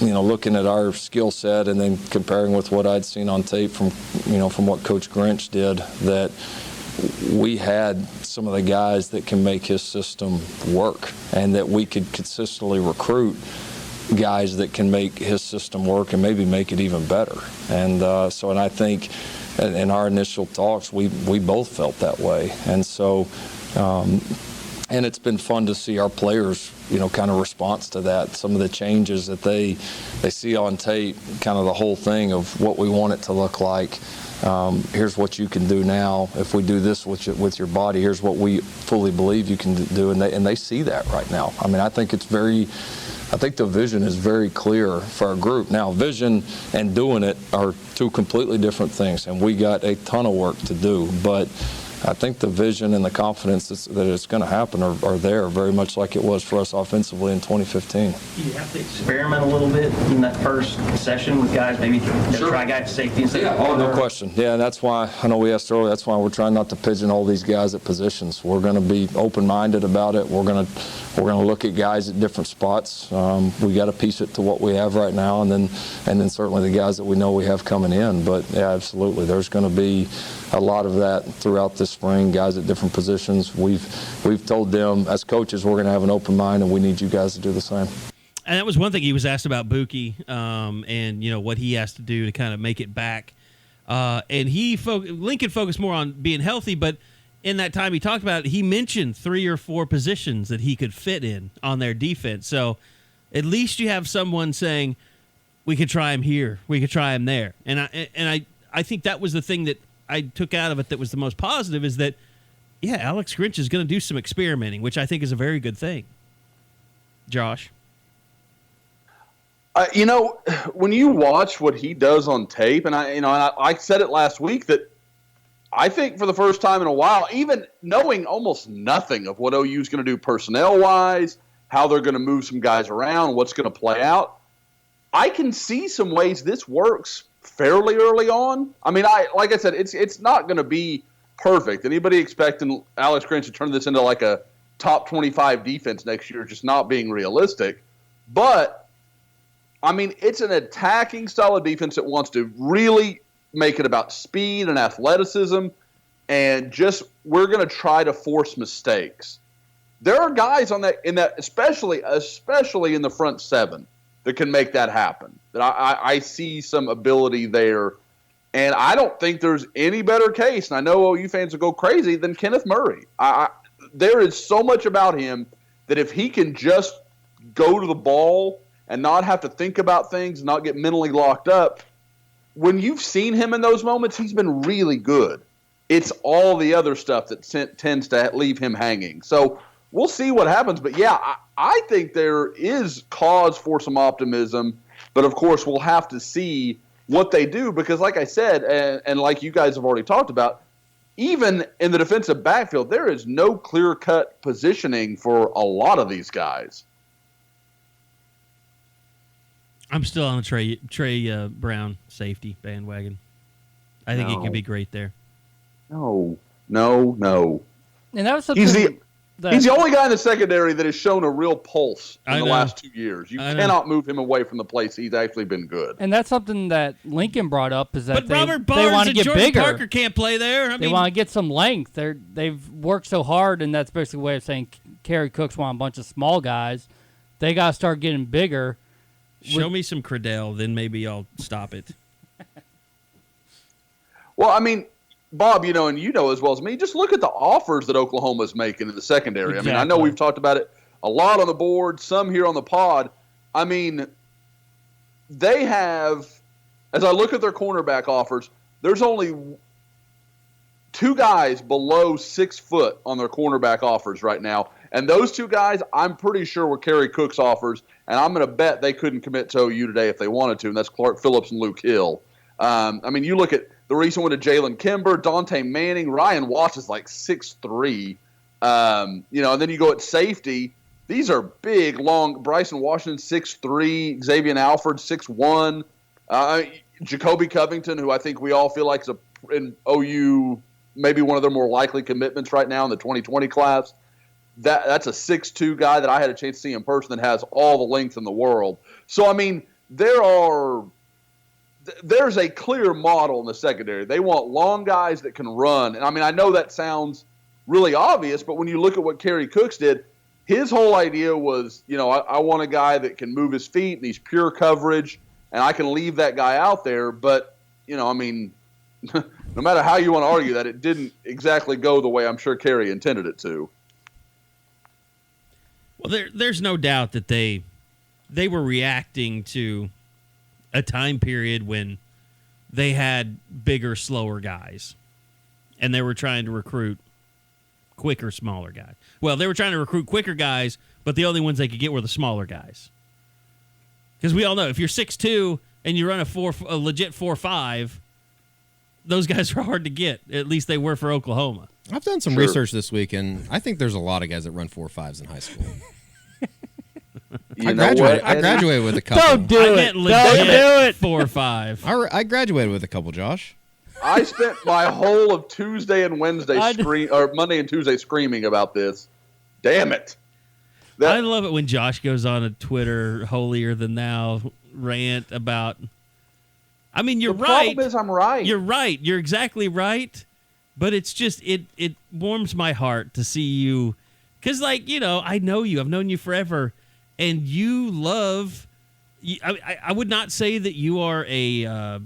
looking at our skill set and then comparing with what I'd seen on tape from what Coach Grinch did, that we had some of the guys that can make his system work and that we could consistently recruit guys that can make his system work and maybe make it even better. And and I think in our initial talks, we both felt that way. And so, and it's been fun to see our players, kind of response to that. Some of the changes that they see on tape, kind of the whole thing of what we want it to look like. Here's what you can do now. If we do this with your body, here's what we fully believe you can do, and they see that right now. I mean, I think the vision is very clear for our group. Now, vision and doing it are 2 completely different things, and we got a ton of work to do. But I think the vision and the confidence that it's going to happen are there, very much like it was for us offensively in 2015. Do you have to experiment a little bit in that first session with guys, maybe try guys safety instead of corner? No question. Yeah, that's why, I know we asked earlier, that's why we're trying not to pigeonhole these guys at positions. We're going to be open-minded about it. We're going to look at guys at different spots. We got to piece it to what we have right now, and then certainly the guys that we know we have coming in. But yeah, absolutely, there's going to be a lot of that throughout this spring, guys at different positions. We've told them as coaches we're going to have an open mind, and we need you guys to do the same. And that was one thing he was asked about Buki, and what he has to do to kind of make it back. And Lincoln focused more on being healthy, but in that time he talked about it, he mentioned 3 or 4 positions that he could fit in on their defense. So at least you have someone saying, we could try him here, we could try him there. And I think that was the thing that I took out of it that was the most positive, is that, yeah, Alex Grinch is going to do some experimenting, which I think is a very good thing. Josh? When you watch what he does on tape, and I said it last week that I think for the first time in a while, even knowing almost nothing of what OU is going to do personnel-wise, how they're going to move some guys around, what's going to play out, I can see some ways this works fairly early on. I mean, like I said, it's not going to be perfect. Anybody expecting Alex Grinch to turn this into like a top 25 defense next year is just not being realistic. But, I mean, it's an attacking style of defense that wants to really make it about speed and athleticism, and just we're going to try to force mistakes. There are guys in that especially in the front seven that can make that happen. That I see some ability there, and I don't think there's any better case, and I know OU fans will go crazy, than Kenneth Murray. There is so much about him that if he can just go to the ball and not have to think about things, not get mentally locked up, when you've seen him in those moments, he's been really good. It's all the other stuff that tends to leave him hanging. So we'll see what happens. But, yeah, I think there is cause for some optimism. But, of course, we'll have to see what they do because, like I said, and like you guys have already talked about, even in the defensive backfield, there is no clear-cut positioning for a lot of these guys. I'm still on the Trey Brown safety bandwagon. I think he could be great there. No. And that was something he's the only guy in the secondary that has shown a real pulse in the last 2 years. You cannot move him away from the place he's actually been good. And that's something that Lincoln brought up is that Robert they Barnes want to and get Jordan bigger. Parker can't play there. They want to get some length. They've worked so hard, and that's basically a way of saying Carey Cooks want a bunch of small guys. They got to start getting bigger. Show me some Credell, then maybe I'll stop it. Well, I mean, Bob, and you know as well as me, just look at the offers that Oklahoma's making in the secondary. Exactly. I mean, I know we've talked about it a lot on the board, some here on the pod. I mean, they have, as I look at their cornerback offers, there's only 2 guys below 6 foot on their cornerback offers right now. And those 2 guys, I'm pretty sure were Carey Cook's offers, and I'm going to bet they couldn't commit to OU today if they wanted to, and that's Clark Phillips and Luke Hill. I mean, you look at the recent one to Jalen Kimber, Dante Manning, Ryan Watts is like 6'3". And then you go at safety. These are big, long. Bryson Washington, 6'3". Xavier Alford, 6'1". Jacoby Covington, who I think we all feel like is in OU maybe one of their more likely commitments right now in the 2020 class. That's a 6'2" guy that I had a chance to see in person that has all the length in the world. So, I mean, there's a clear model in the secondary. They want long guys that can run. And, I mean, I know that sounds really obvious, but when you look at what Carey Cooks did, his whole idea was, I want a guy that can move his feet and he's pure coverage, and I can leave that guy out there. But, I mean, no matter how you want to argue that, it didn't exactly go the way I'm sure Carey intended it to. Well, there's no doubt that they were reacting to a time period when they had bigger, slower guys, and they were trying to recruit quicker, smaller guys. Well, they were trying to recruit quicker guys, but the only ones they could get were the smaller guys. Because we all know, if you're 6'2" and you run a legit 4.5, those guys are hard to get. At least they were for Oklahoma. I've done some research this week, and I think there's a lot of guys that run 4.5s in high school. I graduated with a couple. Don't do it. Don't do it. 4.5. I graduated with a couple, Josh. I spent my whole of Tuesday and Wednesday Monday and Tuesday screaming about this. Damn it. I love it when Josh goes on a Twitter holier than thou rant about. I mean, you're right. The problem is I'm right. You're right. You're exactly right. But it's just it warms my heart to see you, because I know you. I've known you forever, and you love. I would not say that you are a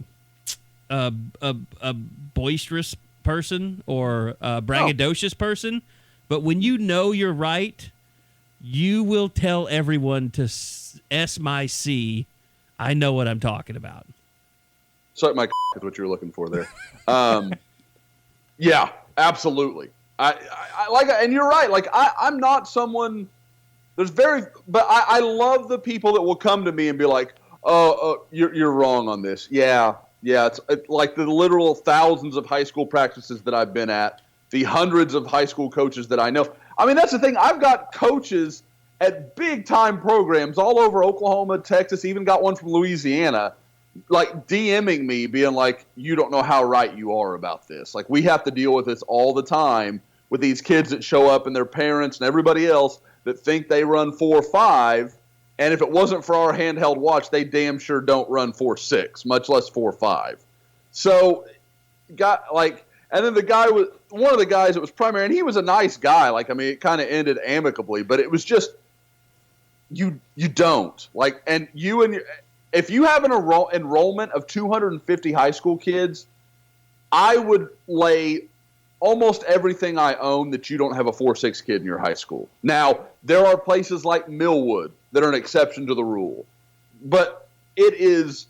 boisterous person or a braggadocious person, but when you know you're right, you will tell everyone to S my C. I know what I'm talking about. Suck my is what you're looking for there. Yeah, absolutely. I like, and you're right. Like I'm not someone. But I love the people that will come to me and be like, You're wrong on this. Yeah. It's like the literal thousands of high school practices that I've been at, the hundreds of high school coaches that I know. I mean, that's the thing. I've got coaches at big-time programs all over Oklahoma, Texas, even got one from Louisiana, like DMing me, being like, you don't know how right you are about this. Like, we have to deal with this all the time with these kids that show up and their parents and everybody else that think they run 4.5. And if it wasn't for our handheld watch, they damn sure don't run 4.6, much less 4.5. So, and then the guy was one of the guys that was primary, and he was a nice guy. Like, I mean, it kind of ended amicably, but it was just you don't like, and if you have an enrollment of 250 high school kids, I would lay almost everything I own that you don't have a 4.6 kid in your high school. Now, there are places like Millwood that are an exception to the rule. But it is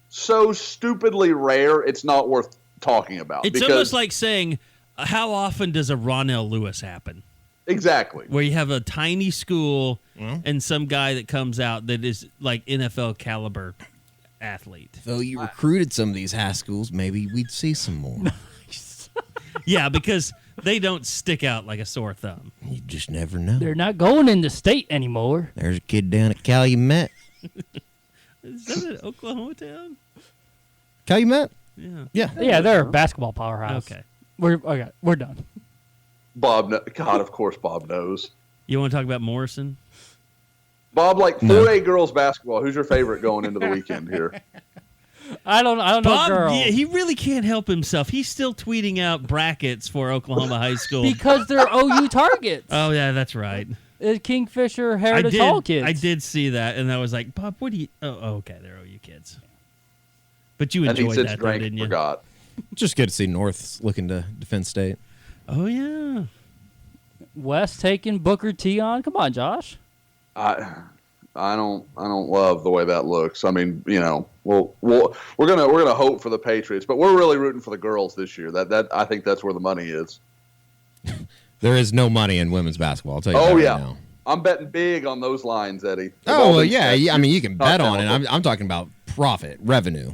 so stupidly rare, it's not worth talking about. It's almost like saying, how often does a Ronell Lewis happen? Exactly. Where you have a tiny school and some guy that comes out that is like NFL caliber athlete. Though you recruited some of these high schools, maybe we'd see some more. Yeah, because they don't stick out like a sore thumb. You just never know. They're not going into state anymore. There's a kid down at Calumet. Is that an Oklahoma town? Calumet? Yeah. Yeah, they're a basketball powerhouse. Okay. We're done. God, of course Bob knows. You want to talk about Morrison? Bob, like 4A girls basketball, who's your favorite going into the weekend here? I don't know, Bob, girl. yeah, he really can't help himself. He's still tweeting out brackets for Oklahoma High School. Because they're OU targets. Oh, yeah, that's right. Kingfisher Heritage Hall kids. I did see that, and I was like, Bob, what do you... Oh, okay, they're OU kids. But you enjoyed that, though, didn't you? Forgot. Just good to see North looking to defend state. Oh, yeah. West taking Booker T on. Come on, Josh. I don't love the way that looks. I mean, you know, we're gonna hope for the Patriots, but we're really rooting for the girls this year. That I think that's where the money is. There is no money in women's basketball. I'll tell you that right now. I'm betting big on those lines, Eddie. Oh well, yeah. I mean, you can bet on it. I'm talking about profit, revenue.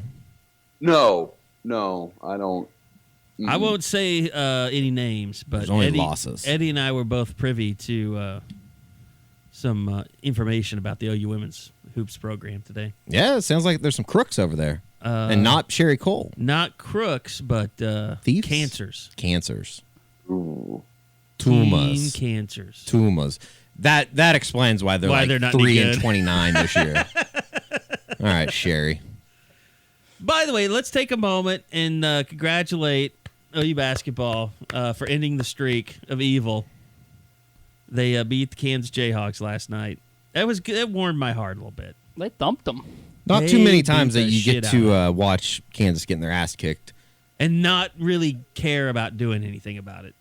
No, I don't. I won't say any names, but There's only losses. Eddie and I were both privy to some information about the OU women's hoops program today. Yeah, it sounds like there's some crooks over there, and not Sherry Cole. Not crooks, but thieves? Cancers. Ooh. Tumas. Teen cancers. Tumas. That explains why they're not 3-29 this year. All right, Sherry. By the way, let's take a moment and congratulate OU basketball for ending the streak of evil. They beat the Kansas Jayhawks last night. It warmed my heart a little bit. They thumped them. Not too many times that you get to watch Kansas getting their ass kicked. And not really care about doing anything about it.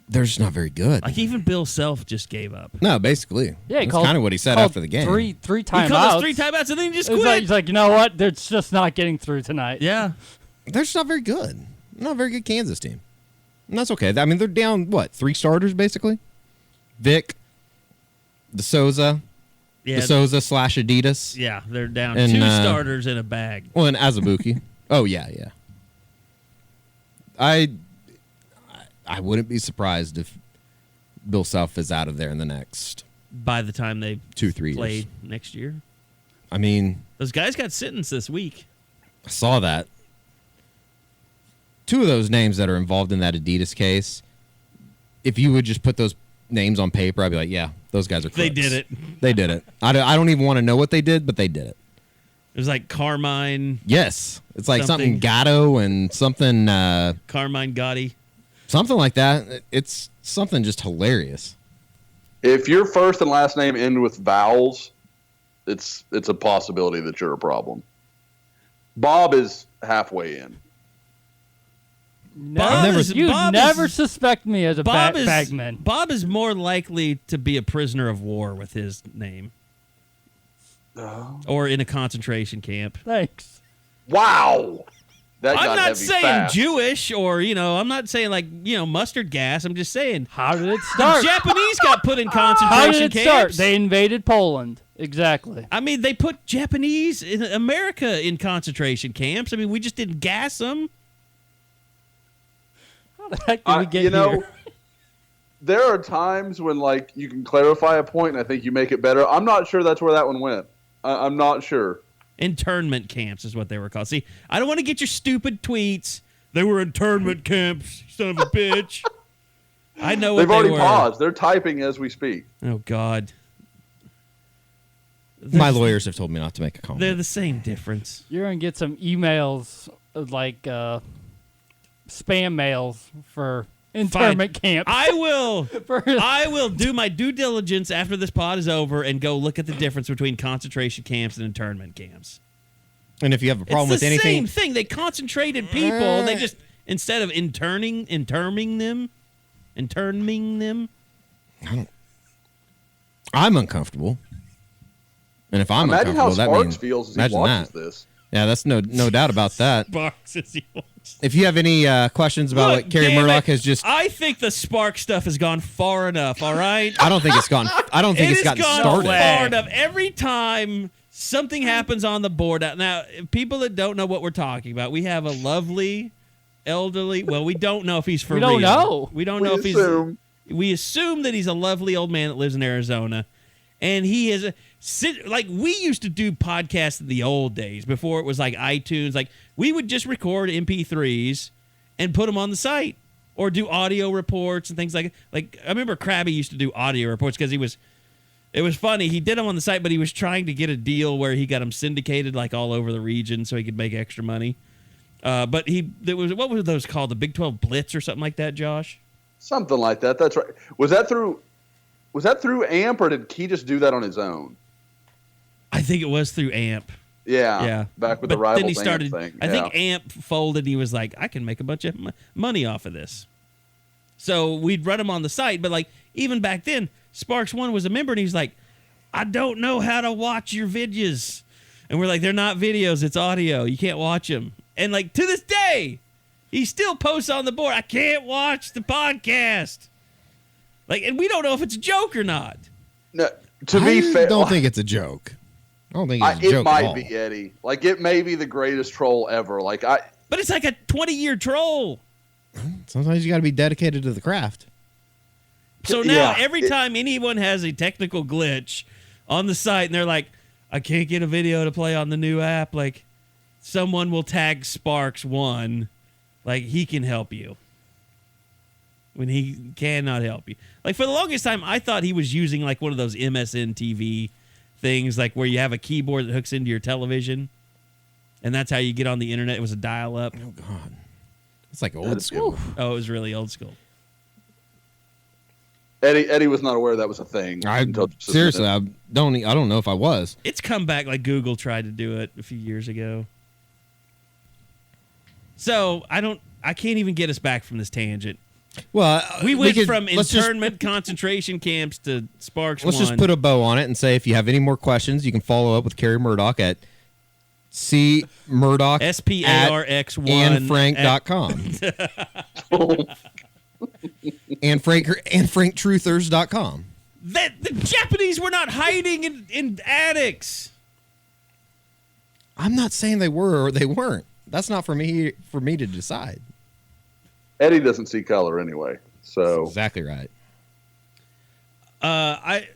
They're just not very good. Like even Bill Self just gave up. No, basically. Yeah, that's kind of what he said after the game. Three timeouts. He called us 3 timeouts and then he just quit. He's like, you know what? They're just not getting through tonight. Yeah. They're just not very good. Not a very good Kansas team. And that's okay. I mean, they're down, 3 starters, basically? Vic, DeSouza, DeSouza / Adidas. Yeah, they're down and, 2 starters in a bag. Well, and Azubuike. Oh, yeah. I wouldn't be surprised if Bill Self is out of there in the next... By the time they 2-3 play years. next year. I mean... Those guys got sentenced this week. I saw that. 2 of those names that are involved in that Adidas case, if you would just put those names on paper, I'd be like, yeah, those guys are crooks. They did it. They did it. I don't even want to know what they did, but they did it. It was like Carmine. Yes. It's like something Gatto and something... Carmine Gotti. Something like that. It's something just hilarious. If your first and last name end with vowels, it's a possibility that you're a problem. Bob is halfway in. Never suspect me as a bagman. Bob is more likely to be a prisoner of war with his name. Or in a concentration camp. Thanks. Wow. That got I'm not heavy saying fast. Jewish or, I'm not saying like, mustard gas. I'm just saying. How did it The start? Japanese got put in How concentration did it start? camps. They invaded Poland. Exactly. I mean, they put Japanese in America in concentration camps. I mean, we just didn't gas them. How the heck did we get here? There are times when, like, you can clarify a point, and I think you make it better. I'm not sure that's where that one went. I'm not sure. Internment camps is what they were called. See, I don't want to get your stupid tweets. They were internment camps, son of a bitch. I know what They've already were. paused. They're typing as we speak. Oh, God. My lawyers have told me not to make a comment. They're the same difference. You're going to get some emails, like spam mails for internment camps. I will do my due diligence after this pod is over and go look at the difference between concentration camps and internment camps. And if you have a problem It's with the anything, same thing. They concentrated people. They just, instead of interning them. I'm uncomfortable. And if I'm Imagine how uncomfortable, that Sparks means feels as he imagine watches that. this. Yeah, that's no doubt about that. Sparks is the If you have any questions about Look, what Carey damn Murdoch it, has just, I think the Spark stuff has gone far enough. All right. I don't think it's gone. I don't think It it's has gotten gone started. far enough. Every time something happens on the board, now people that don't know what we're talking about, we have a lovely elderly. Well, we don't know if he's for We real. don't know. We don't know if assume. We assume that he's a lovely old man that lives in Arizona, and he is like we used to do podcasts in the old days before it was like iTunes. Like we would just record MP3s and put them on the site, or do audio reports and things like I remember Krabby used to do audio reports because it was funny. He did them on the site, but he was trying to get a deal where he got them syndicated like all over the region so he could make extra money. But what were those called? The Big 12 Blitz or something like that, Josh? Something like that. That's right. Was that through AMP, or did he just do that on his own? I think it was through AMP. Yeah. Back with the Rivals then he started, AMP thing. I think Yeah. AMP folded. He was like, I can make a bunch of money off of this. So we'd run him on the site. But like even back then, Sparks One was a member, and he's like, I don't know how to watch your videos. And we're like, they're not videos, it's audio. You can't watch them. And like to this day, he still posts on the board, I can't watch the podcast. Like, and we don't know if it's a joke or not. No, to be fair, I don't think it's a joke. I don't think it's a joke it at might all. be, Eddie. Like, it may be the greatest troll ever. But it's like a 20-year troll. Sometimes you got to be dedicated to the craft. So now Yeah, every time anyone has a technical glitch on the site and they're like, I can't get a video to play on the new app, like someone will tag Sparks One, like he can help you when he cannot help you. Like for the longest time, I thought he was using like one of those MSN TV things, like where you have a keyboard that hooks into your television, and that's how you get on the internet. It was a dial-up. Oh God, it's like old school. Oh, it was really old school. Eddie was not aware that was a thing. Seriously, I don't know if I was. It's come back like Google tried to do it a few years ago. So I can't even get us back from this tangent. Well, We went could- from let's just- internment concentration camps to Sparks Let's One. just put a bow on it and say if you have any more questions, you can follow up with Carey Murdoch at cmurdoch SPARX1 annfrank.com and franktruthers.com. That the Japanese were not hiding in attics. I'm not saying they were or they weren't. That's not for me to decide. Eddie doesn't see color anyway. So Exactly right.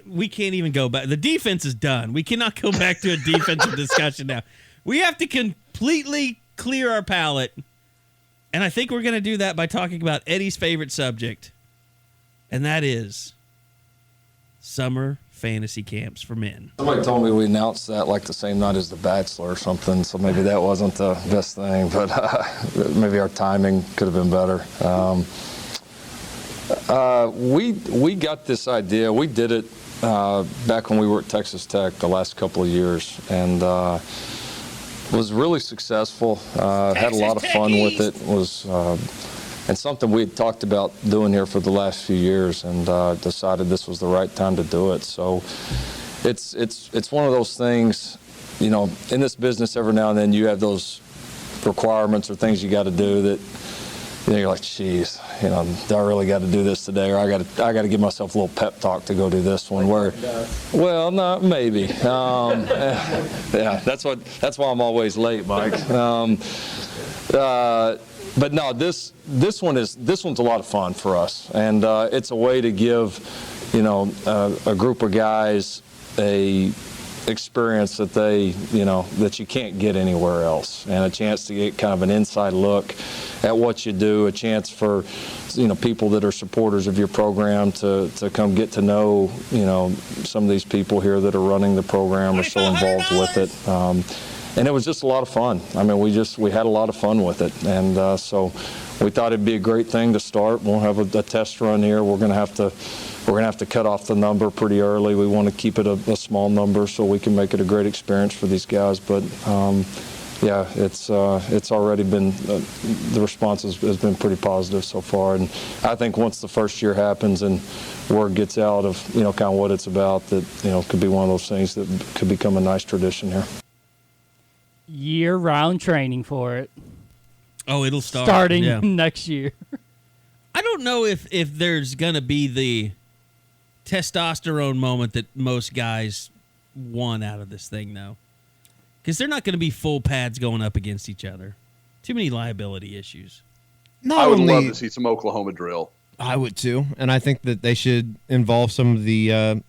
We can't even go back. The defense is done. We cannot go back to a defensive discussion now. We have to completely clear our palate. And I think we're going to do that by talking about Eddie's favorite subject. And that is summer fantasy camps for men. Somebody told me we announced that like the same night as The Bachelor or something, so maybe that wasn't the best thing, but maybe our timing could have been better. We got this idea. We did it back when we were at Texas Tech the last couple of years, and was really successful. Had a lot of fun with it. Was and something we had talked about doing here for the last few years, and decided this was the right time to do it. So it's one of those things, you know, in this business every now and then you have those requirements or things you got to do that you're like, geez, do I really got to do this today, or I got to give myself a little pep talk to go do this one. Well, no, maybe. Yeah, that's why I'm always late, Mike. But no, this one's a lot of fun for us, and it's a way to give a group of guys a experience that that you can't get anywhere else, and a chance to get kind of an inside look at what you do, a chance for people that are supporters of your program to come get to know some of these people here that are running the program, are so involved with it. And it was just a lot of fun. I mean, we had a lot of fun with it, and so we thought it'd be a great thing to start. We'll have a test run here. We're gonna have to cut off the number pretty early. We want to keep it a small number so we can make it a great experience for these guys. But yeah, it's already been the response has been pretty positive so far. And I think once the first year happens and word gets out of kind of what it's about, that could be one of those things that could become a nice tradition here. Year-round training for it. Oh, it'll start starting next year. I don't know if there's gonna be the testosterone moment that most guys want out of this thing, though, because they're not going to be full pads going up against each other. Too many liability issues. I would love to see some Oklahoma drill. I would too, and I think that they should involve some of the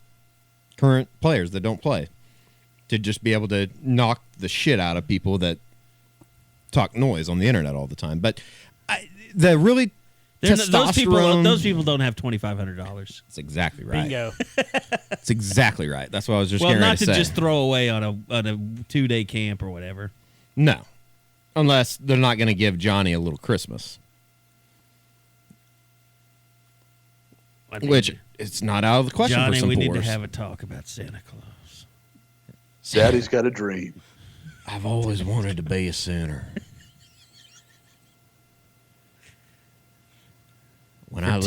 current players that don't play to just be able to knock the shit out of people that talk noise on the internet all the time. But testosterone. Those people don't have $2,500. That's exactly right. Bingo. That's exactly right. That's what I was just not to say. just throw away on a 2-day camp or whatever. No, unless they're not going to give Johnny a little Christmas, which it's not out of the question Johnny, for some we poors. need to have a talk about Santa Claus. Daddy's got a dream. I've always wanted to be a Sooner. When I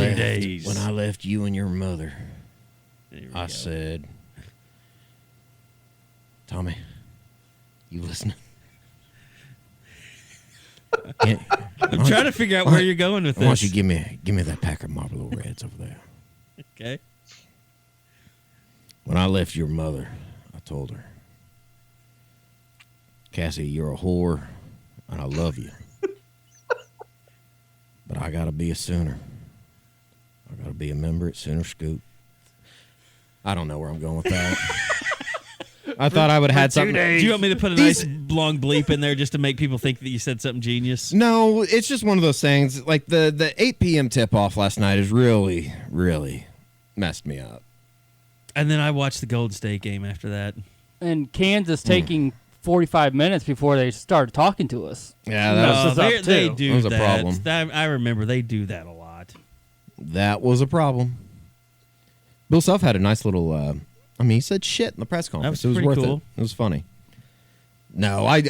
left you and your mother, I said, Tommy, you listening? I'm trying to figure out where you're going with this. I want you to give me that pack of Marlboro Reds over there. Okay. When I left your mother, I told her, Cassie, you're a whore, and I love you. But I got to be a Sooner. I got to be a member at Sooner Scoop. I don't know where I'm going with that. I thought I would have had something. Do you want me to put a nice long bleep in there just to make people think that you said something genius? No, it's just one of those things. Like the 8 p.m. tip-off last night has really, really messed me up. And then I watched the Golden State game after that. And Kansas taking 45 minutes before they started talking to us. Yeah, that was they do that was a problem. I remember they do that a lot. That was a problem. Bill Self had a nice little. He said shit in the press conference. That was it was worth cool. it. It was funny. No, I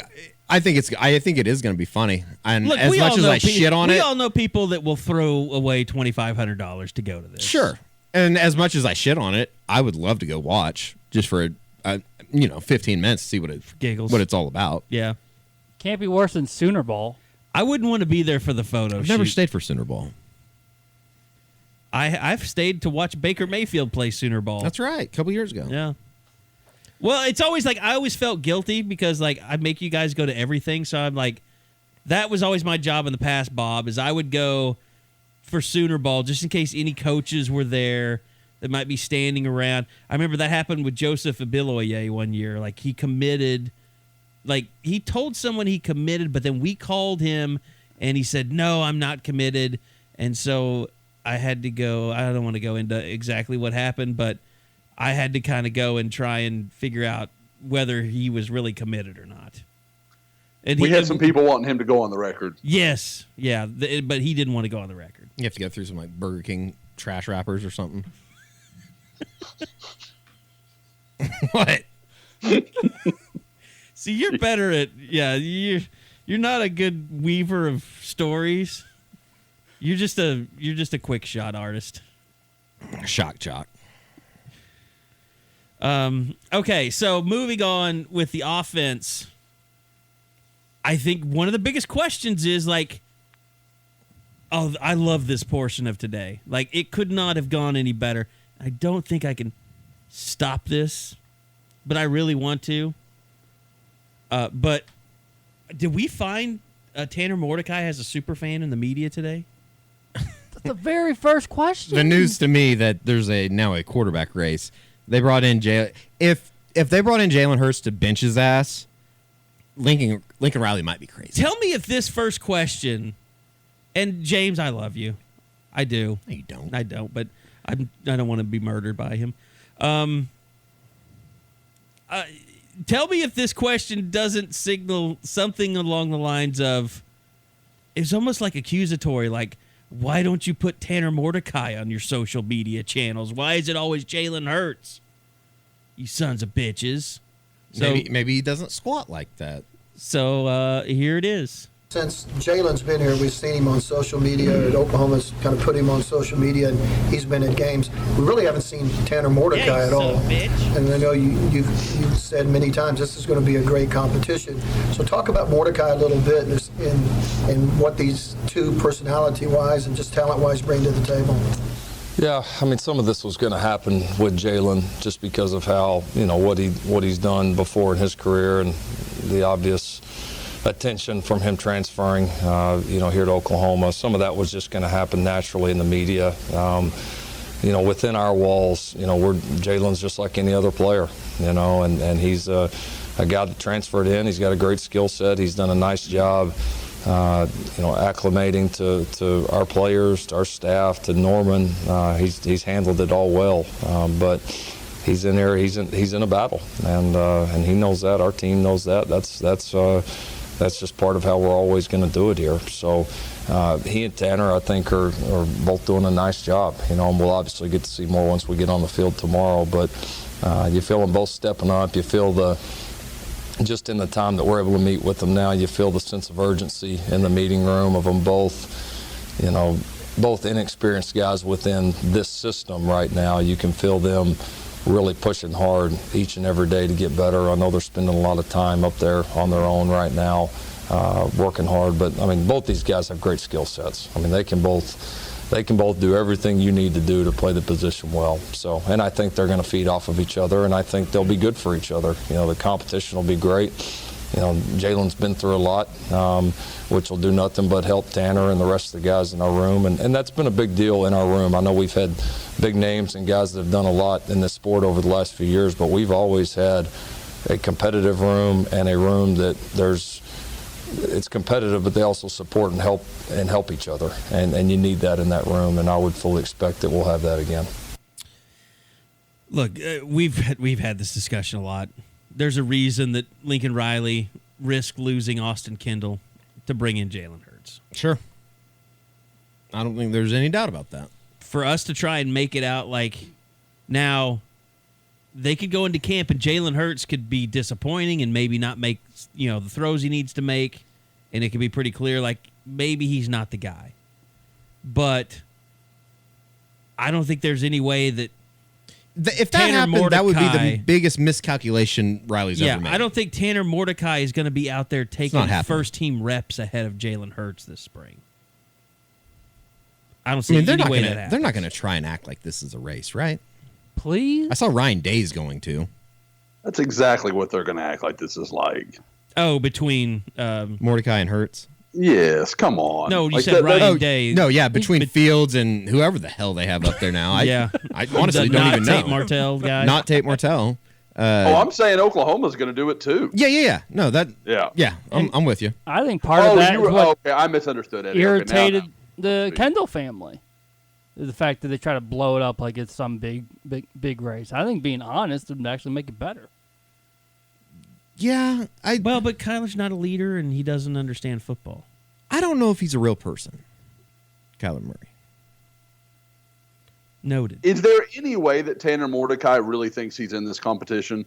think it is going to be funny. And Look, as much as I shit on it, we all know people that will throw away $2,500 to go to this. Sure. And as much as I shit on it, I would love to go watch just for 15 minutes to see what it's all about. Yeah. Can't be worse than Sooner Ball. I wouldn't want to be there for the photo I've shoot. never stayed for Sooner Ball. I've stayed to watch Baker Mayfield play Sooner Ball. That's right. A couple years ago. Yeah. Well, it's always like I always felt guilty because like I make you guys go to everything, so I'm like that was always my job in the past, Bob, is I would go for Sooner Ball just in case any coaches were there that might be standing around. I remember that happened with Joseph Abiloye one year. Like he committed, like he told someone he committed, but then we called him and he said, "No, I'm not committed." And so I had to go. I don't want to go into exactly what happened, but I had to kind of go and try and figure out whether he was really committed or not. And we had some people wanting him to go on the record. Yes, yeah, but he didn't want to go on the record. You have to go through some like Burger King trash wrappers or something. What? See, you're better at you're not a good weaver of stories. You're just a quick shot artist. Shock jock. Okay, so moving on with the offense. I think one of the biggest questions is like, oh, I love this portion of today. Like, it could not have gone any better. I don't think I can stop this, but I really want to. But did we find Tanner Mordecai has a super fan in the media today? That's the very first question. The news to me that there's now a quarterback race. They brought in if they brought in Jalen Hurts to bench his ass, Lincoln Riley might be crazy. Tell me if this first question, and James, I love you. I do. No, you don't. I don't, but I don't want to be murdered by him. Tell me if this question doesn't signal something along the lines of, it's almost like accusatory, like, why don't you put Tanner Mordecai on your social media channels? Why is it always Jalen Hurts? You sons of bitches. So, maybe he doesn't squat like that. So here it is. Since Jalen's been here, we've seen him on social media. Oklahoma's kind of put him on social media, and he's been at games. We really haven't seen Tanner Mordecai at all. And I know you've said many times this is going to be a great competition. So talk about Mordecai a little bit and what these two personality-wise and just talent-wise bring to the table. Yeah, I mean, some of this was going to happen with Jalen just because of how, what he's done before in his career and the obvious attention from him transferring, here to Oklahoma. Some of that was just going to happen naturally in the media. Within our walls, Jalen's just like any other player, and he's a guy that transferred in. He's got a great skill set. He's done a nice job, acclimating to our players, to our staff, to Norman. He's handled it all well, but he's in there. He's in a battle, and he knows that. Our team knows that. That's just part of how we're always going to do it here. So he and Tanner, I think, are both doing a nice job. And we'll obviously get to see more once we get on the field tomorrow. But you feel them both stepping up. You feel just in the time that we're able to meet with them now, you feel the sense of urgency in the meeting room of them both. Both inexperienced guys within this system right now. You can feel them really pushing hard each and every day to get better. I know they're spending a lot of time up there on their own right now, working hard. But I mean, both these guys have great skill sets. I mean, they can both do everything you need to do to play the position well. So, and I think they're going to feed off of each other, and I think they'll be good for each other. The competition will be great. Jalen's been through a lot, which will do nothing but help Tanner and the rest of the guys in our room. And that's been a big deal in our room. I know we've had big names and guys that have done a lot in this sport over the last few years, but we've always had a competitive room and a room that it's competitive, but they also support and help each other. And you need that in that room, and I would fully expect that we'll have that again. Look, we've had this discussion a lot. There's a reason that Lincoln Riley risked losing Austin Kendall to bring in Jalen Hurts. Sure. I don't think there's any doubt about that. For us to try and make it out like now they could go into camp and Jalen Hurts could be disappointing and maybe not make, the throws he needs to make, and it could be pretty clear like maybe he's not the guy. But I don't think there's any way that if that Tanner happened, Mordecai, that would be the biggest miscalculation Riley's ever made. I don't think Tanner Mordecai is going to be out there taking first-team reps ahead of Jalen Hurts this spring. I don't see any way that happens. They're not going to try and act like this is a race, right? Please? I saw Ryan Day's going to. That's exactly what they're going to act like this is like. Oh, between Mordecai and Hurts? Yes, come on. No, you said Ryan Day. No, yeah, between Fields and whoever the hell they have up there now. I honestly don't even know. Not Tate Martell guy. Not Tate Martell. I'm saying Oklahoma's going to do it too. Yeah. No, I'm with you. I think part of that is what I misunderstood it. irritated the Kendall family. The fact that they try to blow it up like it's some big race. I think being honest would actually make it better. Yeah, but Kyler's not a leader and he doesn't understand football. I don't know if he's a real person, Kyler Murray. Noted. Is there any way that Tanner Mordecai really thinks he's in this competition?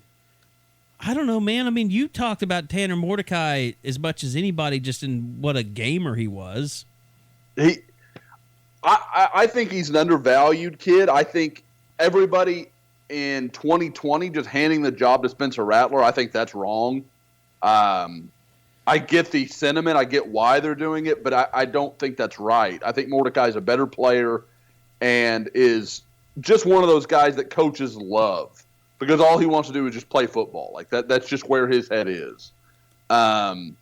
I don't know, man. I mean, you talked about Tanner Mordecai as much as anybody, just in what a gamer he was. I think he's an undervalued kid. I think everybody in 2020 just handing the job to Spencer Rattler, I think that's wrong. I get the sentiment. I get why they're doing it, but I don't think that's right. I think Mordecai is a better player and is just one of those guys that coaches love because all he wants to do is just play football. Like that's just where his head is. But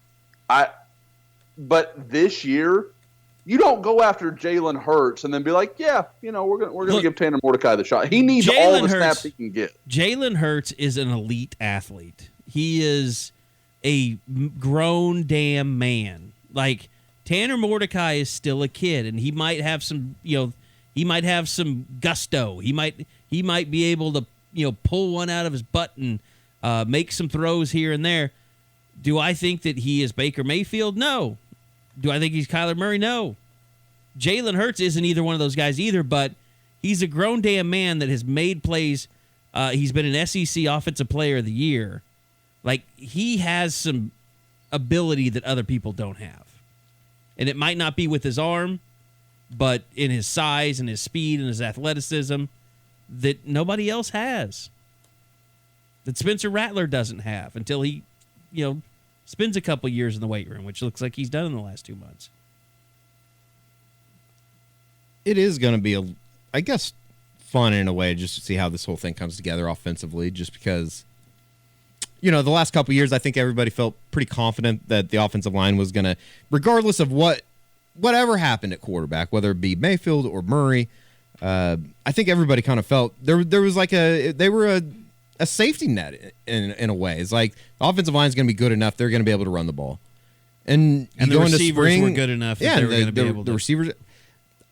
this year, you don't go after Jalen Hurts and then be like, yeah, we're gonna give Tanner Mordecai the shot. He needs all the snaps he can get. Jalen Hurts is an elite athlete. He is a grown damn man. Like Tanner Mordecai is still a kid, and he might have some, he might have some gusto. He might be able to, pull one out of his butt and make some throws here and there. Do I think that he is Baker Mayfield? No. Do I think he's Kyler Murray? No. Jalen Hurts isn't either one of those guys either, but he's a grown damn man that has made plays. He's been an SEC Offensive Player of the Year. Like, he has some ability that other people don't have. And it might not be with his arm, but in his size and his speed and his athleticism that nobody else has. That Spencer Rattler doesn't have until he, spends a couple years in the weight room, which looks like he's done in the last 2 months. It is going to be, I guess, fun in a way just to see how this whole thing comes together offensively, just because, the last couple of years, I think everybody felt pretty confident that the offensive line was going to, regardless of whatever happened at quarterback, whether it be Mayfield or Murray, I think everybody kind of felt there was like they were a safety net in a way. It's like the offensive line is going to be good enough; they're going to be able to run the ball, and the receivers were good enough. That they were going to be able to. The receivers.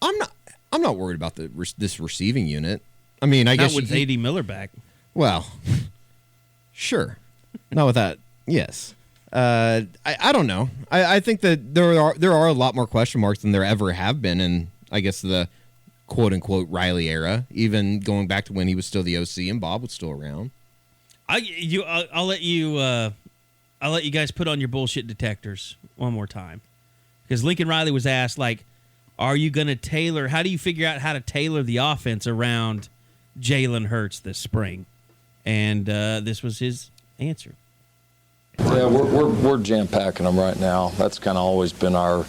I'm not worried about this receiving unit. I mean, I guess with A.D. Miller back. Well, sure, not with that. Yes, I don't know. I think that there are a lot more question marks than there ever have been in, I guess, the quote unquote Riley era, even going back to when he was still the OC and Bob was still around. I'll let you guys put on your bullshit detectors one more time, because Lincoln Riley was asked, like, are you going to tailor? How do you figure out how to tailor the offense around Jalen Hurts this spring? And this was his answer. Yeah, we're jam packing them right now. That's kind of always been our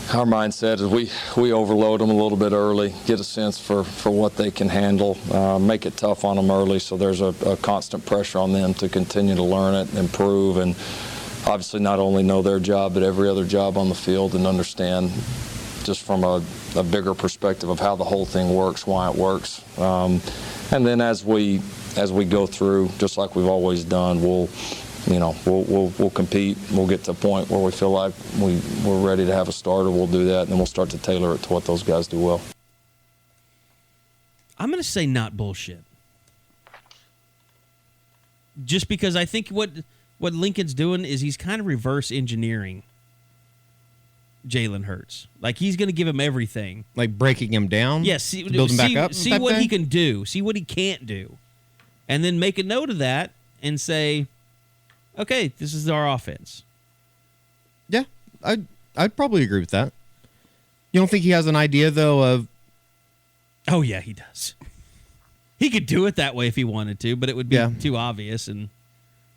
mindset. Is we overload them a little bit early, get a sense for what they can handle, make it tough on them early, so there's a constant pressure on them to continue to learn it, improve, and obviously not only know their job but every other job on the field, and understand just from a bigger perspective of how the whole thing works, why it works. And then as we go through, just like we've always done, we'll compete. We'll get to a point where we feel like we're ready to have a starter. We'll do that, and then we'll start to tailor it to what those guys do well. I'm going to say not bullshit. Just because I think what Lincoln's doing is he's kind of reverse engineering Jalen Hurts. Like, he's going to give him everything. Like breaking him down? Yes. Build him back up? See what he can do. See what he can't do. And then make a note of that and say, okay, this is our offense. Yeah, I'd probably agree with that. You don't think he has an idea, though, of... Oh, yeah, he does. He could do it that way if he wanted to, but it would be too obvious, and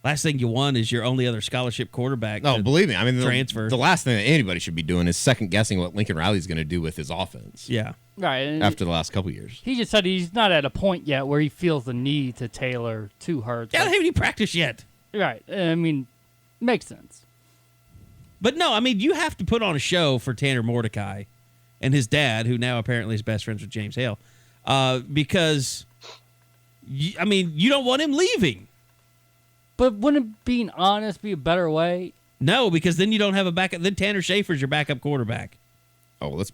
last thing you want is your only other scholarship quarterback. No, believe me. I mean, transfer. The last thing that anybody should be doing is second-guessing what Lincoln Riley's going to do with his offense. Yeah. Right. After the last couple years. He just said he's not at a point yet where he feels the need to tailor to Hurts. Yeah, they haven't even practiced yet. Right. I mean, makes sense. But no, I mean, you have to put on a show for Tanner Mordecai and his dad, who now apparently is best friends with James Hale, because, you don't want him leaving. But wouldn't being honest be a better way? No, because then you don't have a backup. Then Tanner Schaefer's your backup quarterback. Oh, let's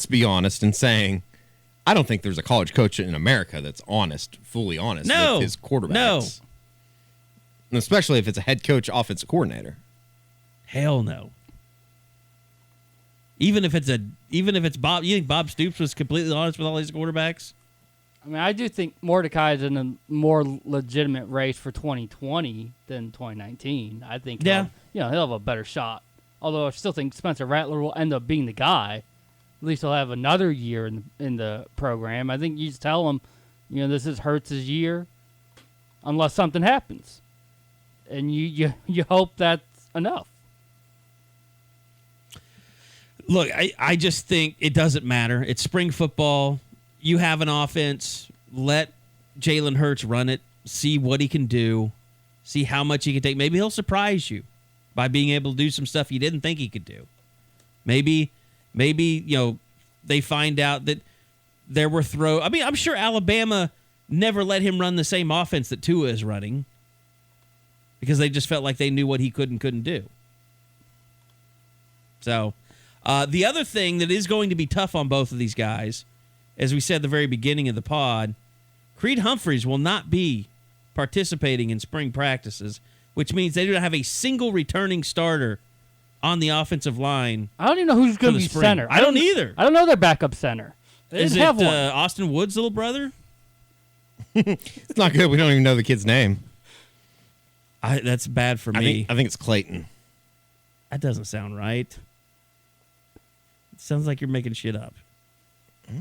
be honest in saying, I don't think there's a college coach in America that's fully honest with his quarterbacks. No. And especially if it's a head coach, offensive coordinator. Hell no. Even if it's Bob, you think Bob Stoops was completely honest with all these quarterbacks? I mean, I do think Mordecai is in a more legitimate race for 2020 than 2019. I think he'll have a better shot. Although I still think Spencer Rattler will end up being the guy. At least he'll have another year in the program. I think you just tell him, this is Hurts' year, unless something happens, and you hope that enough. Look, I just think it doesn't matter. It's spring football. You have an offense. Let Jalen Hurts run it. See what he can do. See how much he can take. Maybe he'll surprise you by being able to do some stuff you didn't think he could do. Maybe they find out that there were throws. I mean, I'm sure Alabama never let him run the same offense that Tua is running because they just felt like they knew what he could and couldn't do. So, the other thing that is going to be tough on both of these guys, as we said at the very beginning of the pod, Creed Humphreys will not be participating in spring practices, which means they don't have a single returning starter on the offensive line. I don't even know who's going to be spring. center. I don't either. I don't know their backup center. They Is didn't have it one. Austin Wood's little brother? It's not good. We don't even know the kid's name. That's bad for me. I think it's Clayton. That doesn't sound right. It sounds like you're making shit up. I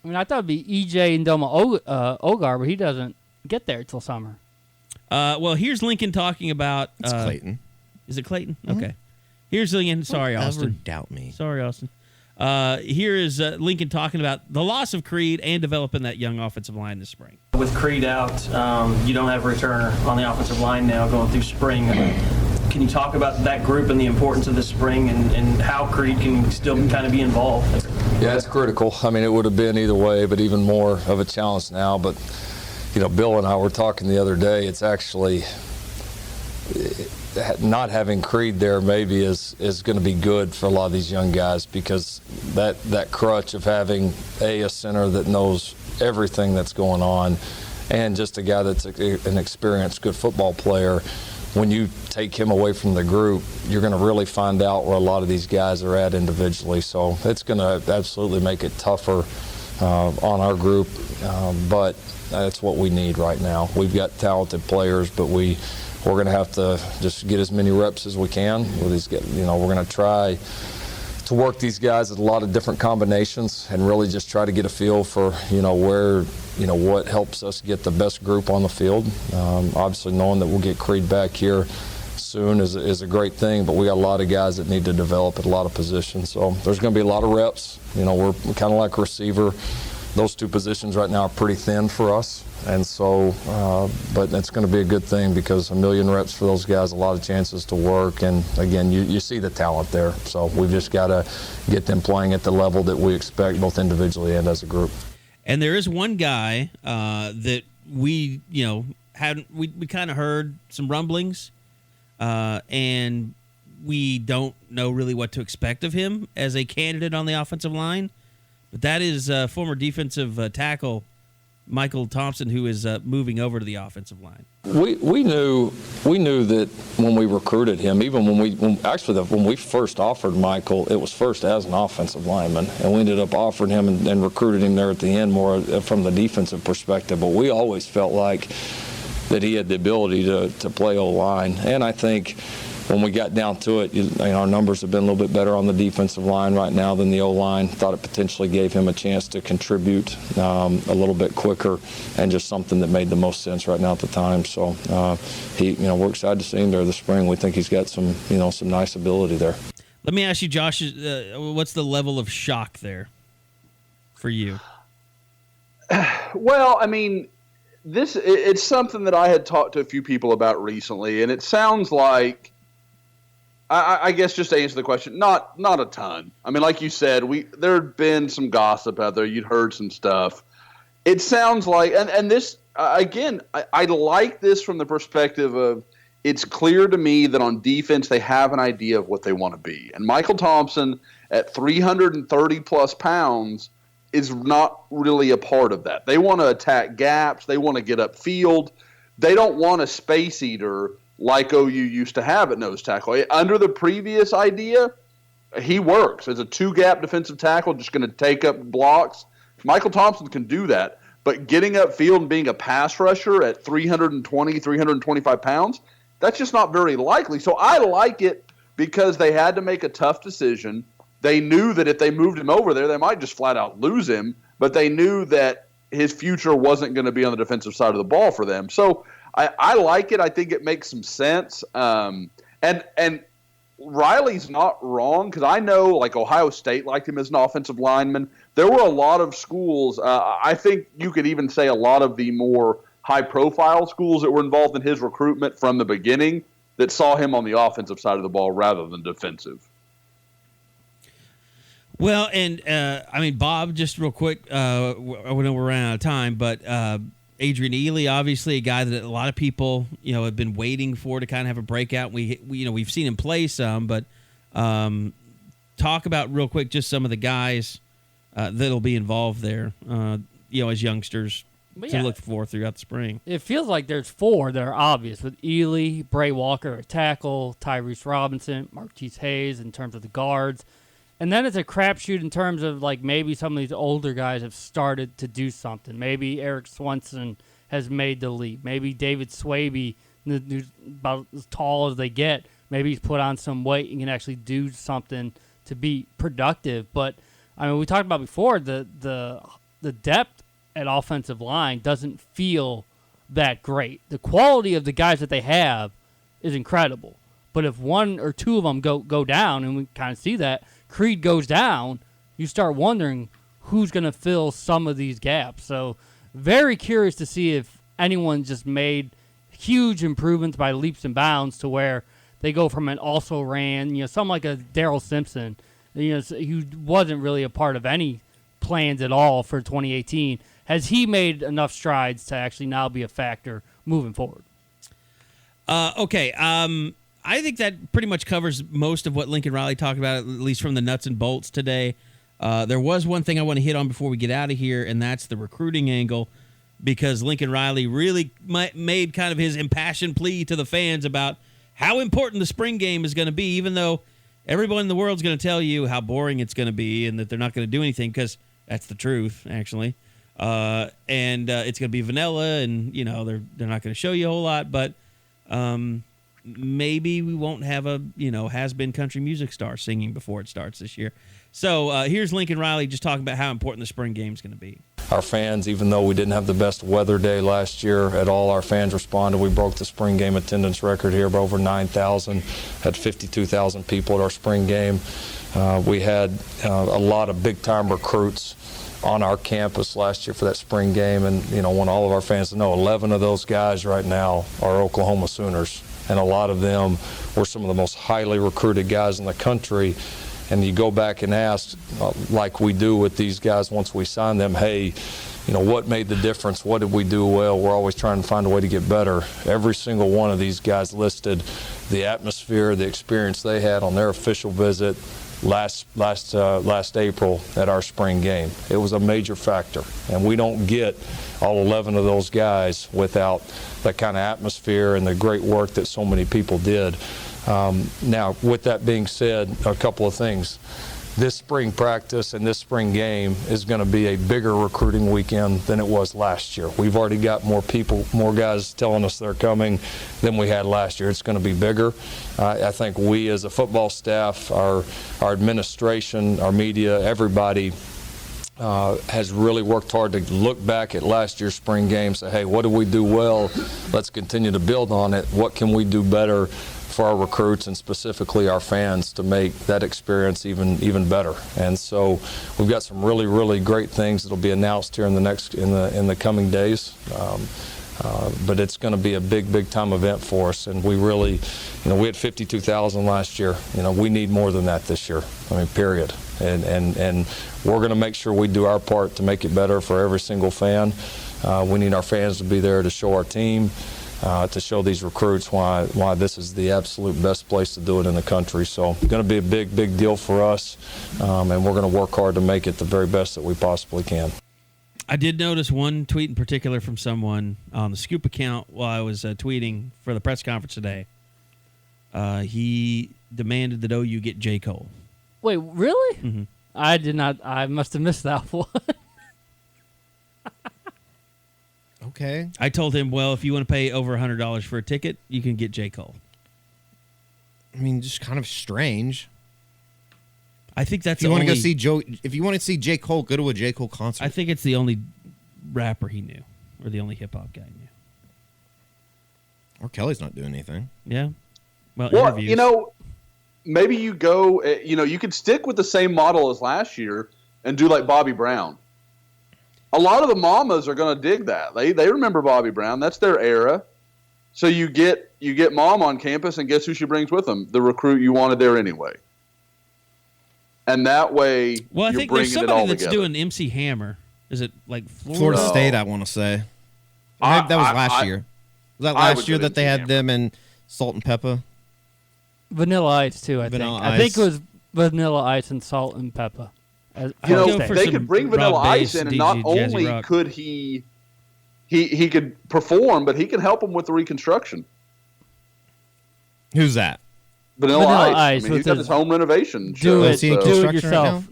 mean, I thought it'd be EJ Ndoma Ogar, but he doesn't get there till summer. Well, here's Lincoln talking about... It's Clayton. Is it Clayton? Okay. Here's Lincoln. Sorry, Don't Austin. ever doubt me. Sorry, Austin. Here is Lincoln talking about the loss of Creed and developing that young offensive line this spring. With Creed out, you don't have a returner on the offensive line now going through spring. Can you talk about that group and the importance of the spring and how Creed can still kind of be involved? Yeah, it's critical. I mean, it would have been either way, but even more of a challenge now. But, Bill and I were talking the other day. It's actually not having Creed there maybe is going to be good for a lot of these young guys because that crutch of having a center that knows everything that's going on and just a guy that's an experienced good football player. When you take him away from the group, you're going to really find out where a lot of these guys are at individually. So it's going to absolutely make it tougher on our group, but that's what we need right now. We've got talented players, but we're going to have to just get as many reps as we can. We're going to try to work these guys at a lot of different combinations and really just try to get a feel for, where, what helps us get the best group on the field. Obviously knowing that we'll get Creed back here soon is a great thing, but we got a lot of guys that need to develop at a lot of positions. So there's going to be a lot of reps. We're kind of like a receiver. Those two positions right now are pretty thin for us. And so, but it's going to be a good thing because 1 million reps for those guys, a lot of chances to work. And again, you see the talent there. So we've just got to get them playing at the level that we expect both individually and as a group. And there is one guy that we, we kind of heard some rumblings, and we don't know really what to expect of him as a candidate on the offensive line. But that is former defensive tackle Michael Thompson, who is moving over to the offensive line. We knew that when we recruited him, even when we first offered Michael, it was first as an offensive lineman, and we ended up offering him and recruited him there at the end more from the defensive perspective. But we always felt like that he had the ability to play O-line, and I think when we got down to it, our numbers have been a little bit better on the defensive line right now than the O-line. Thought it potentially gave him a chance to contribute a little bit quicker, and just something that made the most sense right now at the time. So we're excited to see him there this spring. We think he's got some nice ability there. Let me ask you, Josh, what's the level of shock there for you? Well, I mean, it's something that I had talked to a few people about recently, and it sounds like, I guess just to answer the question, not a ton. I mean, like you said, there had been some gossip out there. You'd heard some stuff. It sounds like, and this, again, I like this from the perspective of it's clear to me that on defense they have an idea of what they want to be. And Michael Thompson at 330-plus pounds is not really a part of that. They want to attack gaps. They want to get upfield. They don't want a space eater like OU used to have at nose tackle. Under the previous idea, he works as a two-gap defensive tackle, just going to take up blocks. Michael Thompson can do that. But getting upfield and being a pass rusher at 320, 325 pounds, that's just not very likely. So I like it because they had to make a tough decision. They knew that if they moved him over there, they might just flat out lose him, but they knew that his future wasn't going to be on the defensive side of the ball for them. So I like it. I think it makes some sense. And And Riley's not wrong, because I know like Ohio State liked him as an offensive lineman. There were a lot of schools, I think you could even say a lot of the more high-profile schools that were involved in his recruitment from the beginning that saw him on the offensive side of the ball rather than defensive. Well, and I mean, Bob, just real quick, I know we're running out of time, but Adrian Ely, obviously a guy that a lot of people, have been waiting for to kind of have a breakout. We've seen him play some, but talk about real quick just some of the guys that'll be involved there, as youngsters to look for throughout the spring. It feels like there's 4 that are obvious, with Ely, Bray Walker at tackle, Tyrese Robinson, Marquise Hayes in terms of the guards. And then it's a crapshoot in terms of, like, maybe some of these older guys have started to do something. Maybe Eric Swenson has made the leap. Maybe David Swaby, who's about as tall as they get, maybe he's put on some weight and can actually do something to be productive. But, I mean, we talked about before, the depth at offensive line doesn't feel that great. The quality of the guys that they have is incredible. But if 1 or 2 of them go down, and we kind of see that, Creed goes down, you start wondering who's going to fill some of these gaps. So very curious to see if anyone just made huge improvements by leaps and bounds to where they go from an also ran, something like a Darrell Simpson, who wasn't really a part of any plans at all for 2018. Has he made enough strides to actually now be a factor moving forward? Okay. I think that pretty much covers most of what Lincoln Riley talked about, at least from the nuts and bolts today. There was one thing I want to hit on before we get out of here, and that's the recruiting angle, because Lincoln Riley really made kind of his impassioned plea to the fans about how important the spring game is going to be, even though everyone in the world is going to tell you how boring it's going to be and that they're not going to do anything, because that's the truth, actually. And it's going to be vanilla, and, they're not going to show you a whole lot, but maybe we won't have a, has-been country music star singing before it starts this year. So here's Lincoln Riley just talking about how important the spring game is going to be. Our fans, even though we didn't have the best weather day last year at all, our fans responded. We broke the spring game attendance record here by over 9,000, had 52,000 people at our spring game. We had a lot of big-time recruits on our campus last year for that spring game, and want all of our fans to know 11 of those guys right now are Oklahoma Sooners, and a lot of them were some of the most highly recruited guys in the country. And you go back and ask, like we do with these guys once we sign them, hey, what made the difference? What did we do well? We're always trying to find a way to get better. Every single one of these guys listed the atmosphere, the experience they had on their official visit last April at our spring game. It was a major factor, and we don't get all 11 of those guys without that kind of atmosphere and the great work that so many people did. Now, with that being said, a couple of things. This spring practice and this spring game is going to be a bigger recruiting weekend than it was last year. We've already got more guys telling us they're coming than we had last year. It's going to be bigger. I think we as a football staff, our administration, our media, everybody has really worked hard to look back at last year's spring game, say, hey, what did we do well? Let's continue to build on it. What can we do better for our recruits and specifically our fans to make that experience even better? And so we've got some really, really great things that'll be announced here in the coming days. But it's going to be a big time event for us, and we really, we had 52,000 last year. We need more than that this year. Period. And we're going to make sure we do our part to make it better for every single fan. We need our fans to be there to show our team, to show these recruits why this is the absolute best place to do it in the country. So it's going to be a big deal for us, and we're going to work hard to make it the very best that we possibly can. I did notice one tweet in particular from someone on the Scoop account while I was tweeting for the press conference today. He demanded that OU get J. Cole. Wait, really? Mm-hmm. I did not. I must have missed that one. Okay. I told him, well, if you want to pay over $100 for a ticket, you can get J. Cole. Just kind of strange. I think that's if you want to go see if you want to see J. Cole, go to a J. Cole concert. I think it's the only rapper he knew, or the only hip hop guy he knew. R. Kelly's not doing anything. Yeah. Well, you know, maybe you go, you could stick with the same model as last year and do like Bobby Brown. A lot of the mamas are going to dig that. They remember Bobby Brown. That's their era. So you get mom on campus, and guess who she brings with them? The recruit you wanted there anyway. And that way, I think there's somebody that's doing MC Hammer. Is it like Florida State? I want to say that was last year. Was that last year that they had them in Salt and Pepper? Vanilla Ice too. I think it was Vanilla Ice and Salt and Pepper. They could bring Vanilla Ice in, and not only could he could perform, but he could help them with the reconstruction. Who's that? Vanilla Ice. I mean, he's got his home renovation show. Do it yourself.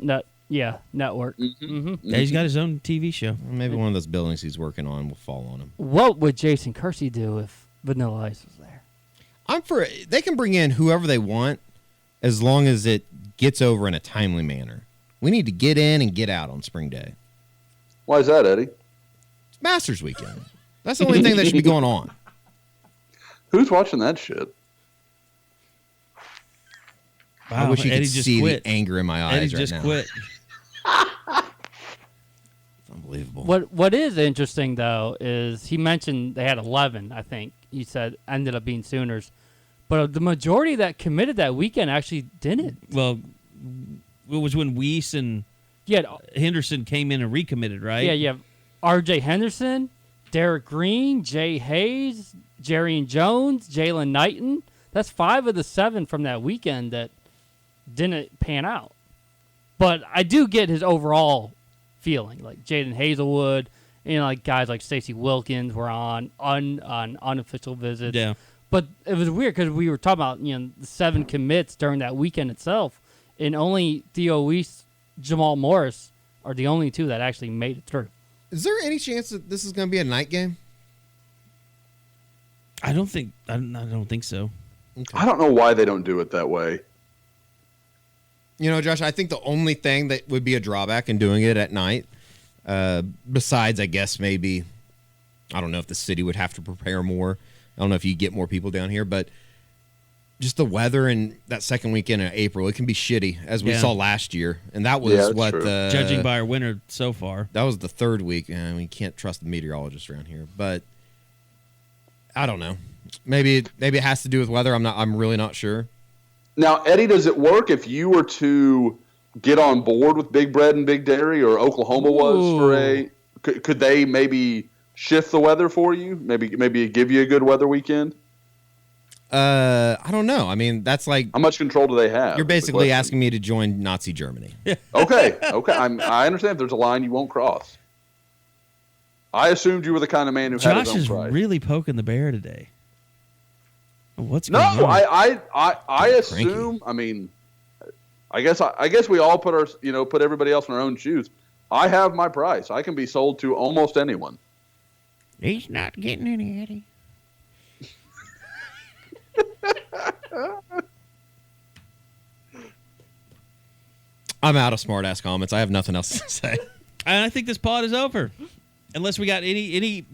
Network. Mm-hmm. Yeah, he's got his own TV show. Maybe one of those buildings he's working on will fall on him. What would Jason Kersey do if Vanilla Ice was there? They can bring in whoever they want as long as it gets over in a timely manner. We need to get in and get out on spring day. Why is that, Eddie? It's Masters weekend. That's the only thing that should be going on. Who's watching that shit? Wow, I wish you could see the anger in my eyes Eddie right just now. Quit. It's unbelievable. What is interesting, though, is he mentioned they had 11, I think. He said ended up being Sooners. But the majority that committed that weekend actually didn't. Well, it was when Weiss and Henderson came in and recommitted, right? Yeah, you have R.J. Henderson, Derek Green, Jay Hayes, Jerry Jones, Jalen Knighton. That's 5 of the 7 from that weekend that didn't pan out. But I do get his overall feeling. Like Jaden Hazelwood, like guys like Stacey Wilkins were on unofficial visits. Yeah. But it was weird because we were talking about the 7 commits during that weekend itself, and only Theo Weiss, Jamal Morris are the only 2 that actually made it through. Is there any chance that this is going to be a night game? I don't think so. Okay. I don't know why they don't do it that way. Josh, I think the only thing that would be a drawback in doing it at night, besides, I guess, maybe, I don't know if the city would have to prepare more. I don't know if you get more people down here, but just the weather and that second weekend in April, it can be shitty, as we saw last year. And that was judging by our winter so far. That was the 3rd week, and we can't trust the meteorologists around here. But I don't know. Maybe it has to do with weather. I'm really not sure. Now, Eddie, does it work if you were to get on board with Big Bread and Big Dairy, or Oklahoma was for a? Could they maybe shift the weather for you? Maybe give you a good weather weekend? I don't know. I mean, that's like, how much control do they have? You're basically asking me to join Nazi Germany. Okay. I understand if there's a line you won't cross. I assumed you were the kind of man who had his own Josh pride. is really poking the bear today. What's going on? No, I assume. I mean, I guess we all put everybody else in our own shoes. I have my price. I can be sold to almost anyone. He's not getting any, Eddie. I'm out of smart-ass comments. I have nothing else to say. And I think this pod is over. Unless we got any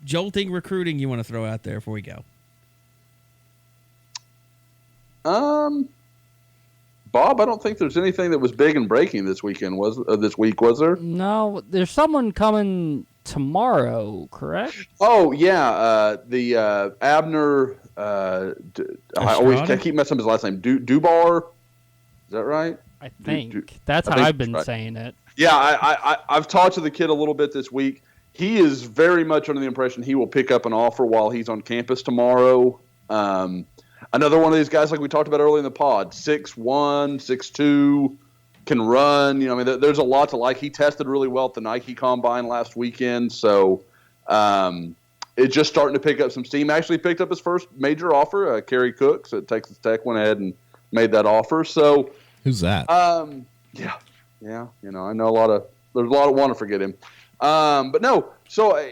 jolting recruiting you want to throw out there before we go. Bob, I don't think there's anything that was big and breaking this week, was there? No, there's someone coming tomorrow, correct? Oh, yeah. The Abner, I keep messing up his last name. Dubar? Is that right? I think. That's how I've been saying it. Yeah, I've talked to the kid a little bit this week. He is very much under the impression he will pick up an offer while he's on campus tomorrow. Another one of these guys, like we talked about earlier in the pod, 6'1", 6'2", can run. There's a lot to like. He tested really well at the Nike Combine last weekend, so it's just starting to pick up some steam. Actually picked up his first major offer. Carey Cooks at Texas Tech went ahead and made that offer. So who's that? Yeah. I know there's a lot of want to forget him. But no, so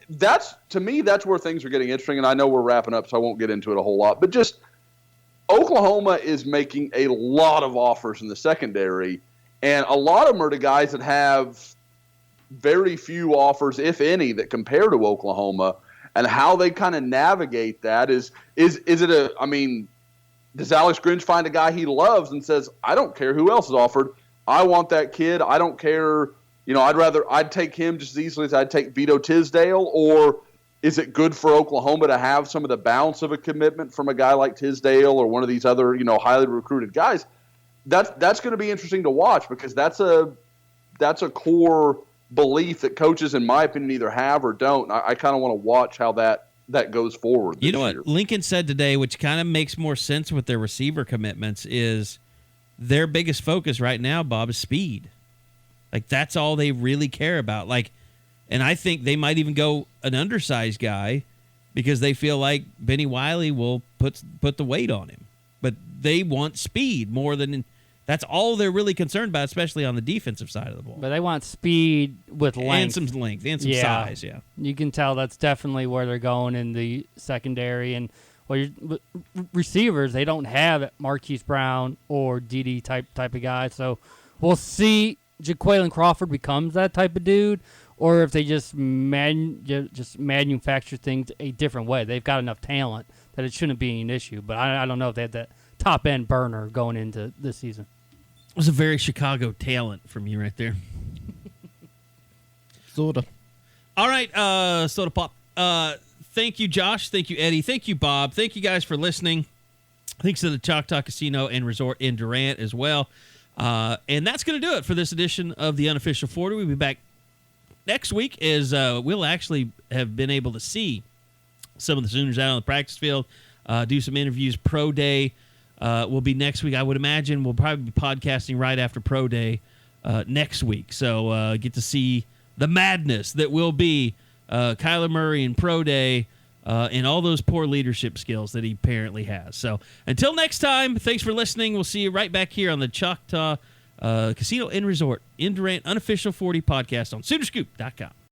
that's where things are getting interesting, and I know we're wrapping up, so I won't get into it a whole lot. But just Oklahoma is making a lot of offers in the secondary, and a lot of them are to guys that have very few offers, if any, that compare to Oklahoma. And how they kind of navigate that is does Alex Grinch find a guy he loves and says, I don't care who else is offered. I want that kid. I don't care. I'd take him just as easily as I'd take Vito Tisdale. Or is it good for Oklahoma to have some of the balance of a commitment from a guy like Tisdale or one of these other, highly recruited guys? That's going to be interesting to watch, because that's a core belief that coaches, in my opinion, either have or don't. I kind of want to watch how that goes forward. You know what Lincoln said today, which kind of makes more sense with their receiver commitments, is their biggest focus right now, Bob, is speed. Like, that's all they really care about. Like, and I think they might even go an undersized guy because they feel like Benny Wiley will put the weight on him. But they want speed more than – that's all they're really concerned about, especially on the defensive side of the ball. But they want speed with length. And some length and some size, yeah. You can tell that's definitely where they're going in the secondary. And receivers, they don't have Marquise Brown or Dede type of guy. So we'll see Jaquaylin Crawford becomes that type of dude, or if they just manufacture things a different way. They've got enough talent that it shouldn't be an issue. But I don't know if they have that top-end burner going into this season. It was a very Chicago talent from you right there. Sort of. All right, Soda Pop. Thank you, Josh. Thank you, Eddie. Thank you, Bob. Thank you guys for listening. Thanks to the Choctaw Casino and Resort in Durant as well. And that's going to do it for this edition of the Unofficial 40. We'll be back next week as we'll actually have been able to see some of the Sooners out on the practice field, do some interviews. Pro Day will be next week. I would imagine we'll probably be podcasting right after Pro Day next week. So get to see the madness that will be Kyler Murray and Pro Day and all those poor leadership skills that he apparently has. So until next time, thanks for listening. We'll see you right back here on the Choctaw Casino and Resort in Durant Unofficial 40 podcast on Soonerscoop.com.